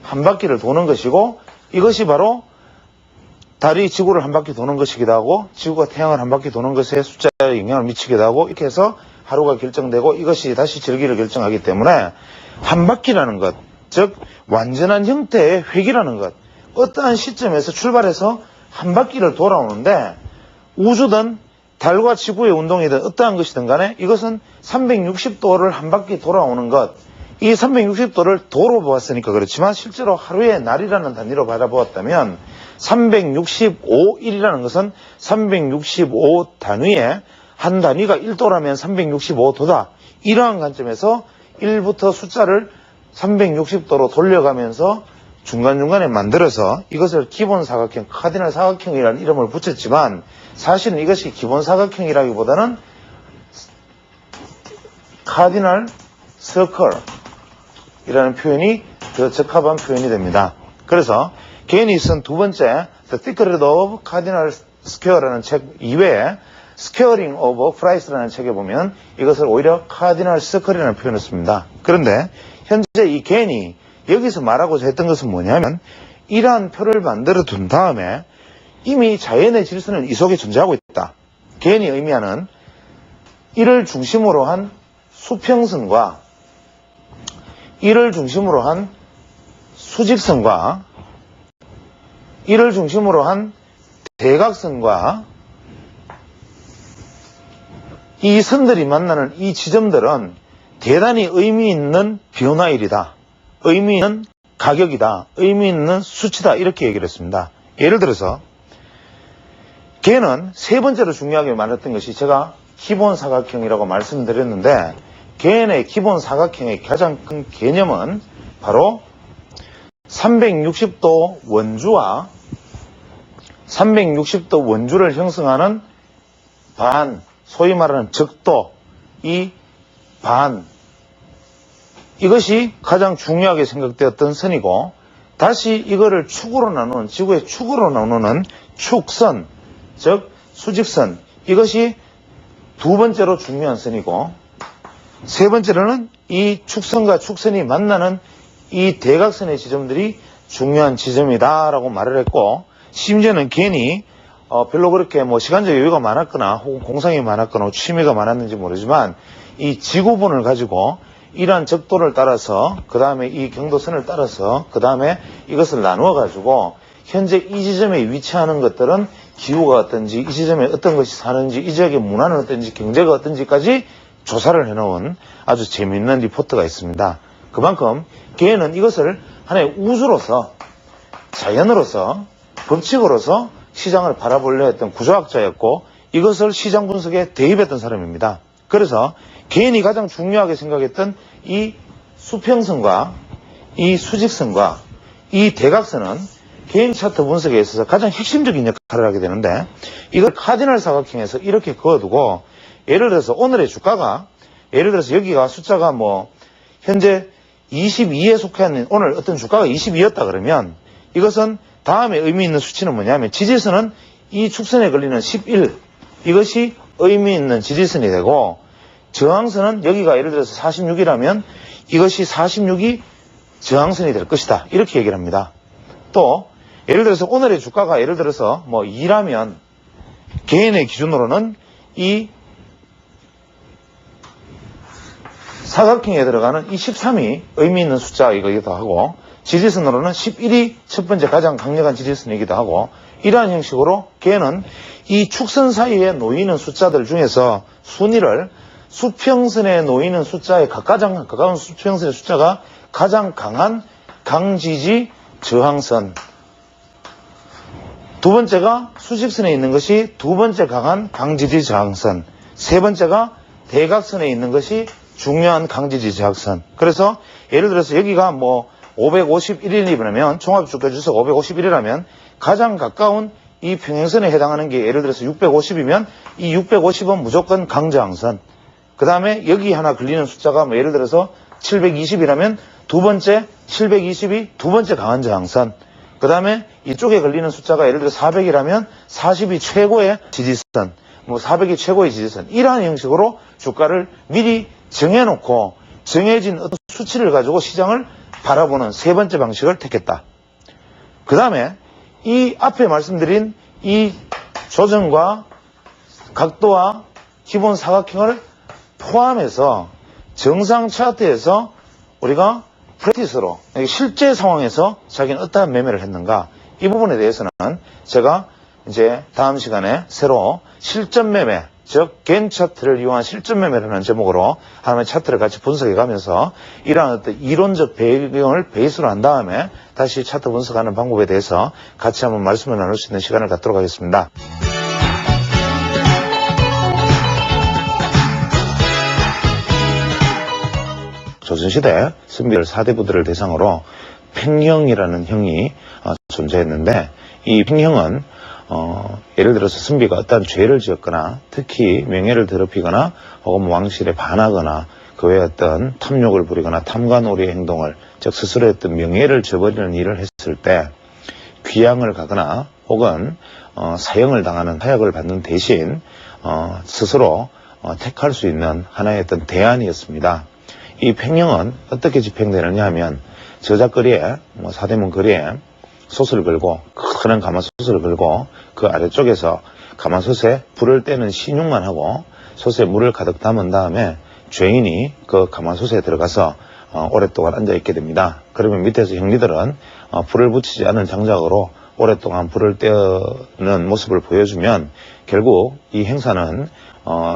한 바퀴를 도는 것이고 이것이 바로 달이 지구를 한 바퀴 도는 것이기도 하고 지구가 태양을 한 바퀴 도는 것에 숫자에 영향을 미치기도 하고 이렇게 해서 하루가 결정되고 이것이 다시 절기를 결정하기 때문에 한 바퀴라는 것, 즉 완전한 형태의 획이라는 것, 어떠한 시점에서 출발해서 한 바퀴를 돌아오는데 우주든 달과 지구의 운동이든 어떠한 것이든 간에 이것은 360도를 한 바퀴 돌아오는 것, 이 360도를 도로 보았으니까 그렇지만 실제로 하루의 날이라는 단위로 바라보았다면 365일이라는 것은 365 단위에 한 단위가 1도라면 365도다. 이러한 관점에서 1부터 숫자를 360도로 돌려가면서 중간중간에 만들어서 이것을 기본 사각형, 카디널 사각형이라는 이름을 붙였지만 사실은 이것이 기본 사각형이라기보다는 카디널 서클 이라는 표현이 더 적합한 표현이 됩니다. 그래서 개인이 쓴 두 번째 The Secret of Cardinal Square라는 책 이외에 Squaring of Price라는 책에 보면 이것을 오히려 Cardinal Circle이라는 표현을 씁니다. 그런데 현재 이 개인이 여기서 말하고자 했던 것은 뭐냐면 이러한 표를 만들어 둔 다음에 이미 자연의 질서는 이 속에 존재하고 있다. 개인이 의미하는 이를 중심으로 한 수평선과 이를 중심으로 한 수직선과 이를 중심으로 한 대각선과 이 선들이 만나는 이 지점들은 대단히 의미 있는 변화일이다. 의미 있는 가격이다. 의미 있는 수치다. 이렇게 얘기를 했습니다. 예를 들어서 개는 세 번째로 중요하게 말했던 것이 제가 기본 사각형이라고 말씀드렸는데 개인의 기본 사각형의 가장 큰 개념은 바로 360도 원주와 360도 원주를 형성하는 반, 소위 말하는 적도, 이 반, 이것이 가장 중요하게 생각되었던 선이고 다시 이거를 축으로 나누는, 지구의 축으로 나누는 축선, 즉 수직선, 이것이 두 번째로 중요한 선이고 세 번째로는 이 축선과 축선이 만나는 이 대각선의 지점들이 중요한 지점이다라고 말을 했고 심지어는 개인이 별로 그렇게 뭐 시간적 여유가 많았거나 혹은 공상이 많았거나 취미가 많았는지 모르지만 이 지구본을 가지고 이러한 적도를 따라서 그 다음에 이 경도선을 따라서 그 다음에 이것을 나누어 가지고 현재 이 지점에 위치하는 것들은 기후가 어떤지 이 지점에 어떤 것이 사는지 이 지역의 문화는 어떤지 경제가 어떤지까지 조사를 해놓은 아주 재미있는 리포트가 있습니다. 그만큼 개인은 이것을 하나의 우주로서 자연으로서 법칙으로서 시장을 바라보려 했던 구조학자였고 이것을 시장 분석에 대입했던 사람입니다. 그래서 개인이 가장 중요하게 생각했던 이 수평선과 이 수직선과 이 대각선은 개인 차트 분석에 있어서 가장 핵심적인 역할을 하게 되는데 이걸 카디널 사각형에서 이렇게 그어두고 예를 들어서 오늘의 주가가 예를 들어서 여기가 숫자가 뭐 현재 22에 속하는 오늘 어떤 주가가 22였다 그러면 이것은 다음에 의미 있는 수치는 뭐냐면 지지선은 이 축선에 걸리는 11 이것이 의미 있는 지지선이 되고 저항선은 여기가 예를 들어서 46이라면 이것이 46이 저항선이 될 것이다 이렇게 얘기를 합니다. 또 예를 들어서 오늘의 주가가 예를 들어서 뭐 2라면 개인의 기준으로는 이 사각형에 들어가는 이 13이 의미 있는 숫자이기도 하고 지지선으로는 11이 첫 번째 가장 강력한 지지선이기도 하고 이러한 형식으로 개는 이 축선 사이에 놓이는 숫자들 중에서 순위를 수평선에 놓이는 숫자에 가까운 수평선의 숫자가 가장 강한 강지지 저항선 두 번째가 수직선에 있는 것이 두 번째 강한 강지지 저항선. 세 번째가 대각선에 있는 것이 중요한 강지지 저항선. 그래서 예를 들어서 여기가 뭐 551이라면 종합주가주석 551이라면 가장 가까운 이 평행선에 해당하는 게 예를 들어서 650이면 이 650은 무조건 강저항선. 그 다음에 여기 하나 걸리는 숫자가 뭐 예를 들어서 720이라면 두 번째 720이 두 번째 강한 저항선. 그 다음에 이쪽에 걸리는 숫자가 예를 들어 400이라면 40이 최고의 지지선, 뭐 400이 최고의 지지선. 이러한 형식으로 주가를 미리 정해놓고 정해진 어떤 수치를 가지고 시장을 바라보는 세 번째 방식을 택했다. 그 다음에 이 앞에 말씀드린 이 조정과 각도와 기본 사각형을 포함해서 정상 차트에서 우리가 프랙티스로 실제 상황에서 자기는 어떠한 매매를 했는가, 이 부분에 대해서는 제가 이제 다음 시간에 새로 실전 매매, 즉 갠 차트를 이용한 실전 매매라는 제목으로 하나의 차트를 같이 분석해 가면서 이러한 어떤 이론적 배경을 베이스로 한 다음에 다시 차트 분석하는 방법에 대해서 같이 한번 말씀을 나눌 수 있는 시간을 갖도록 하겠습니다. 조선시대 선비들 4대부들을 대상으로 팽형이라는 형이 존재했는데, 이 팽형은 예를 들어서 선비가 어떠한 죄를 지었거나 특히 명예를 더럽히거나 혹은 왕실에 반하거나 그 외에 어떤 탐욕을 부리거나 탐관오리의 행동을, 즉 스스로의 어떤 명예를 저버리는 일을 했을 때 귀양을 가거나 혹은 사형을 당하는 타약을 받는 대신 스스로 택할 수 있는 하나의 어떤 대안이었습니다. 이 팽형은 어떻게 집행되느냐 하면 저작거리에 사대문 거리에 솥을 걸고, 큰 가마솥을 걸고 그 아래쪽에서 가마솥에 불을 떼는 신용만 하고 솥에 물을 가득 담은 다음에 죄인이 그 가마솥에 들어가서 오랫동안 앉아있게 됩니다. 그러면 밑에서 형리들은 불을 붙이지 않은 장작으로 오랫동안 불을 떼는 모습을 보여주면 결국 이 행사는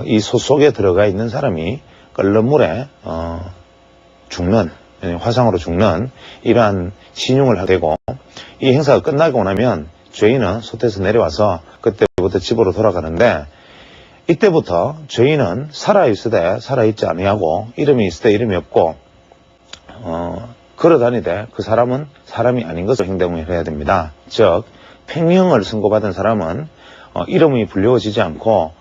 이 솥 속에 들어가 있는 사람이 끓는 물에 죽는, 화상으로 죽는 이러한 신용을 하게 되고, 이 행사가 끝나고 나면 죄인은 솥에서 내려와서 그때부터 집으로 돌아가는데, 이때부터 죄인은 살아있으되 살아있지 아니하고 이름이 있으되 이름이 없고 걸어다니되 그 사람은 사람이 아닌 것으로 행동을 해야 됩니다. 즉 팽형을 선고받은 사람은 이름이 불려지지 않고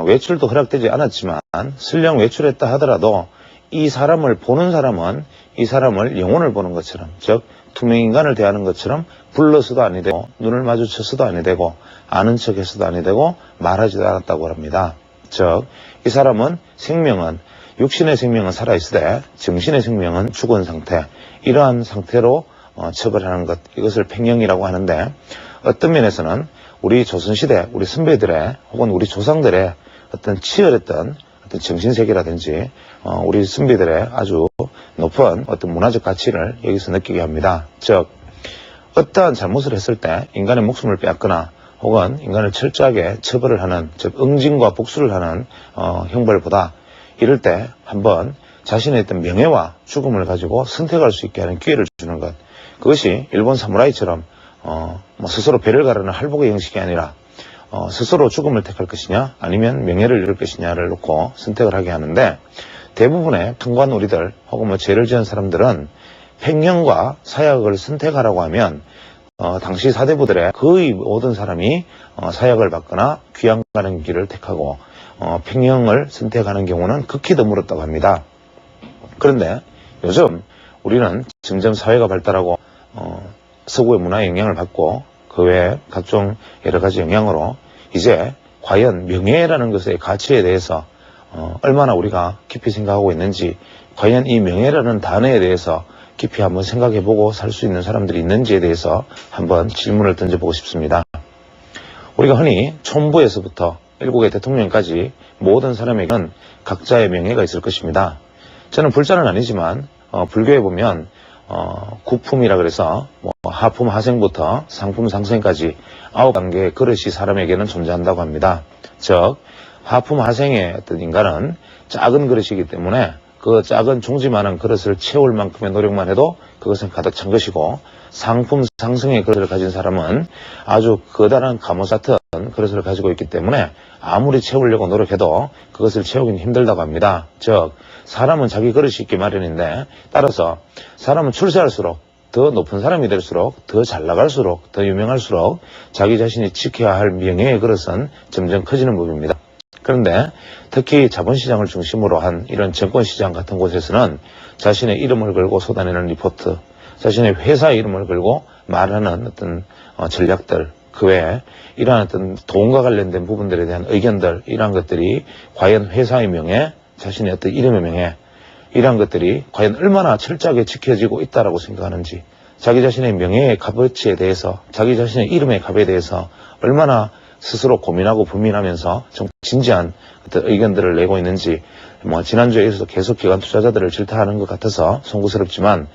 외출도 허락되지 않았지만 설령 외출했다 하더라도 이 사람을 보는 사람은 이 사람을 영혼을 보는 것처럼, 즉 투명인간을 대하는 것처럼 불러서도 아니 되고 눈을 마주쳐서도 아니 되고 아는 척해서도 아니 되고 말하지도 않았다고 합니다. 즉 이 사람은 생명은, 육신의 생명은 살아있으되 정신의 생명은 죽은 상태, 이러한 상태로 처벌하는 것, 이것을 팽형이라고 하는데, 어떤 면에서는 우리 조선시대 우리 선배들의 혹은 우리 조상들의 어떤 치열했던 어떤 정신세계라든지 우리 선비들의 아주 높은 어떤 문화적 가치를 여기서 느끼게 합니다. 즉 어떠한 잘못을 했을 때 인간의 목숨을 빼앗거나 혹은 인간을 철저하게 처벌을 하는, 즉 응징과 복수를 하는 형벌보다 이럴 때 한번 자신의 어떤 명예와 죽음을 가지고 선택할 수 있게 하는 기회를 주는 것, 그것이 일본 사무라이처럼 스스로 배를 가르는 할복의 형식이 아니라 스스로 죽음을 택할 것이냐 아니면 명예를 잃을 것이냐를 놓고 선택을 하게 하는데, 대부분의 탐관오리들 혹은 죄를 지은 사람들은 팽형과 사약을 선택하라고 하면 당시 사대부들의 거의 모든 사람이 사약을 받거나 귀양 가는 길을 택하고 팽형을 선택하는 경우는 극히 드물었다고 합니다. 그런데 요즘 우리는 점점 사회가 발달하고 서구의 문화의 영향을 받고 그 외에 각종 여러 가지 영향으로 이제 과연 명예라는 것의 가치에 대해서 얼마나 우리가 깊이 생각하고 있는지, 과연 이 명예라는 단어에 대해서 깊이 한번 생각해보고 살 수 있는 사람들이 있는지에 대해서 한번 질문을 던져보고 싶습니다. 우리가 흔히 총부에서부터 일국의 대통령까지 모든 사람에게는 각자의 명예가 있을 것입니다. 저는 불자는 아니지만 불교에 보면 구품이라 그래서 하품 하생부터 상품 상생까지 9단계의 그릇이 사람에게는 존재한다고 합니다. 즉 하품 하생의 어떤 인간은 작은 그릇이기 때문에 그 작은 종지만한 그릇을 채울 만큼의 노력만 해도 그것은 가득 찬 것이고, 상품 상승의 그릇을 가진 사람은 아주 커다란 감옷 같은 그릇을 가지고 있기 때문에 아무리 채우려고 노력해도 그것을 채우기는 힘들다고 합니다. 즉, 사람은 자기 그릇이 있기 마련인데, 따라서 사람은 출세할수록 더 높은 사람이 될수록, 더 잘 나갈수록, 더 유명할수록 자기 자신이 지켜야 할 명예의 그릇은 점점 커지는 법입니다. 그런데 특히 자본시장을 중심으로 한 이런 증권시장 같은 곳에서는 자신의 이름을 걸고 쏟아내는 리포트, 자신의 회사 이름을 걸고 말하는 어떤 전략들, 그 외에 이러한 어떤 돈과 관련된 부분들에 대한 의견들, 이러한 것들이 과연 회사의 명예, 자신의 어떤 이름의 명예, 이러한 것들이 과연 얼마나 철저하게 지켜지고 있다라고 생각하는지, 자기 자신의 명예의 값어치에 대해서, 자기 자신의 이름의 값에 대해서 얼마나 스스로 고민하고 분민하면서 좀 진지한 어떤 의견들을 내고 있는지, 지난주에서도 계속 기관 투자자들을 질타하는 것 같아서 송구스럽지만,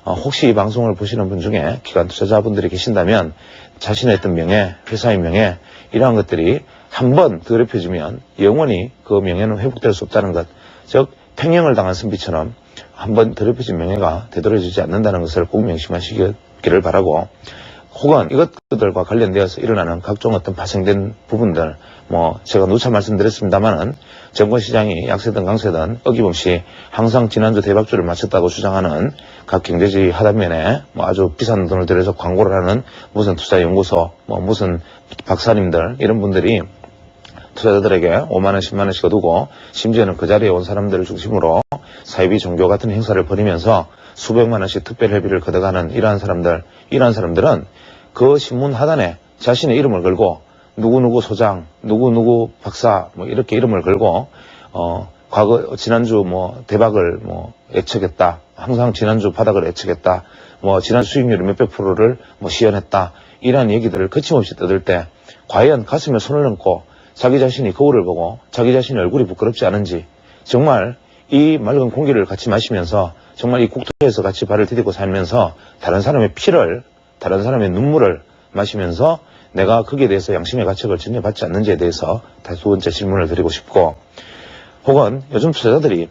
혹시 이 방송을 보시는 분 중에 기관 투자자분들이 계신다면 자신의 어떤 명예, 회사의 명예, 이러한 것들이 한번 더럽혀지면 영원히 그 명예는 회복될 수 없다는 것, 즉 팽행을 당한 선비처럼 한번 더럽혀진 명예가 되돌아지지 않는다는 것을 꼭 명심하시기를 바라고, 혹은 이것들과 관련되어서 일어나는 각종 어떤 파생된 부분들, 제가 누차 말씀드렸습니다만은 정권시장이 약세든 강세든 어김없이 항상 지난주 대박주를 맞췄다고 주장하는 각 경제지 하단면에 아주 비싼 돈을 들여서 광고를 하는 무슨 투자연구소, 무슨 박사님들, 이런 분들이 투자자들에게 5만원, 10만원씩 얻고, 심지어는 그 자리에 온 사람들을 중심으로 사이비 종교 같은 행사를 벌이면서 수백만원씩 특별회비를 걷어가는 이러한 사람들은 그 신문 하단에 자신의 이름을 걸고 누구누구 소장, 누구누구 박사, 이렇게 이름을 걸고, 과거, 지난주 대박을 예측했다. 항상 지난주 바닥을 예측했다. 지난 수익률이 몇백 프로를 시연했다. 이러한 얘기들을 거침없이 떠들 때, 과연 가슴에 손을 얹고 자기 자신이 거울을 보고 자기 자신의 얼굴이 부끄럽지 않은지, 정말 이 맑은 공기를 같이 마시면서, 정말 이 국토에서 같이 발을 디디고 살면서 다른 사람의 피를, 다른 사람의 눈물을 마시면서 내가 거기에 대해서 양심의 가책을 전혀 받지 않는지에 대해서 다시 두 번째 질문을 드리고 싶고, 혹은 요즘 투자자들이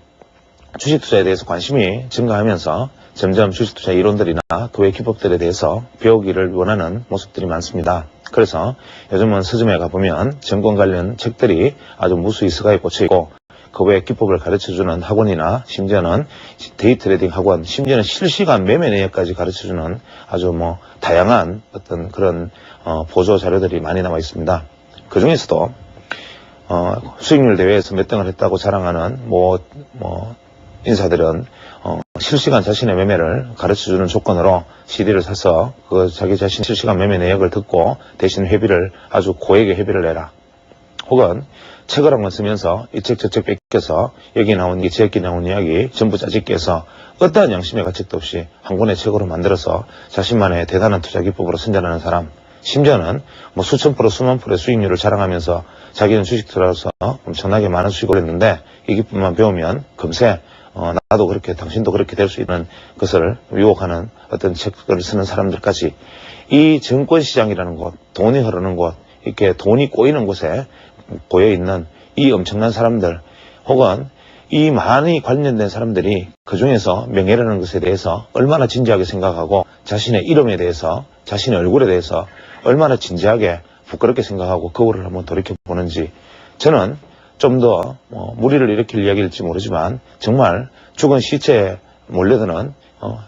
주식 투자에 대해서 관심이 증가하면서 점점 주식 투자 이론들이나 그 외 기법들에 대해서 배우기를 원하는 모습들이 많습니다. 그래서 요즘은 서점에 가보면 정권 관련 책들이 아주 무수히 서가에 꽂혀 있고, 그 외 기법을 가르쳐주는 학원이나 심지어는 데이 트레이딩 학원, 심지어는 실시간 매매 내역까지 가르쳐주는 아주 다양한 어떤 그런 보조 자료들이 많이 나와 있습니다. 그 중에서도 수익률 대회에서 몇 등을 했다고 자랑하는 인사들은 실시간 자신의 매매를 가르쳐주는 조건으로 CD를 사서 그 자기 자신 실시간 매매 내역을 듣고 대신 회비를, 아주 고액의 회비를 내라. 혹은 책을 한 권 쓰면서 이 책 저 책 뺏겨서 여기 나온 이 지역기 나온 이야기 전부 짜집기 해서 어떠한 양심의 가책도 없이 한 권의 책으로 만들어서 자신만의 대단한 투자 기법으로 선전하는 사람, 심지어는 수천 프로 수만 프로의 수익률을 자랑하면서 자기는 주식 투자로서 엄청나게 많은 수익을 했는데 이 기법만 배우면 금세 나도 그렇게, 당신도 그렇게 될 수 있는 것을 유혹하는 어떤 책을 쓰는 사람들까지, 이 증권시장이라는 곳, 돈이 흐르는 곳, 이렇게 돈이 꼬이는 곳에 고여있는 이 엄청난 사람들, 혹은 이 많이 관련된 사람들이 그 중에서 명예라는 것에 대해서 얼마나 진지하게 생각하고, 자신의 이름에 대해서, 자신의 얼굴에 대해서 얼마나 진지하게 부끄럽게 생각하고 거울을 한번 돌이켜보는지, 저는 좀 더 무리를 일으킬 이야기일지 모르지만 정말 죽은 시체에 몰려드는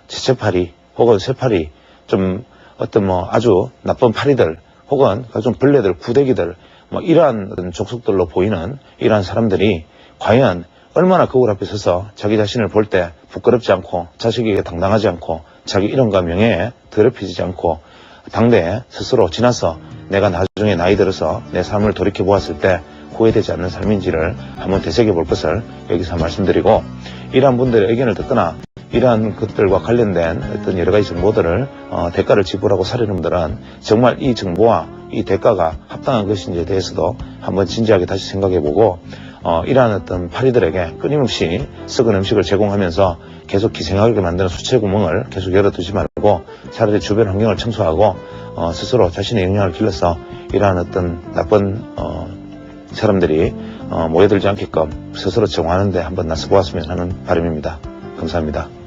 채채파리 혹은 쇠파리, 좀 어떤 아주 나쁜 파리들, 혹은 좀 벌레들, 구데기들, 이러한 족속들로 보이는 이러한 사람들이 과연 얼마나 거울 앞에 서서 자기 자신을 볼 때 부끄럽지 않고, 자식에게 당당하지 않고, 자기 이름과 명예에 더럽혀지지 않고, 당대에 스스로 지나서 내가 나중에 나이 들어서 내 삶을 돌이켜 보았을 때 후회되지 않는 삶인지를 한번 되새겨 볼 것을 여기서 말씀드리고, 이러한 분들의 의견을 듣거나 이러한 것들과 관련된 어떤 여러 가지 정보들을 대가를 지불하고 사려는 분들은 정말 이 정보와 이 대가가 합당한 것인지에 대해서도 한번 진지하게 다시 생각해보고, 이러한 어떤 파리들에게 끊임없이 썩은 음식을 제공하면서 계속 기생하게 만드는 수채구멍을 계속 열어두지 말고 차라리 주변 환경을 청소하고 스스로 자신의 영향을 길러서 이러한 어떤 나쁜 사람들이 모여들지 않게끔 스스로 정화하는 데 한번 나서보았으면 하는 바람입니다. 감사합니다.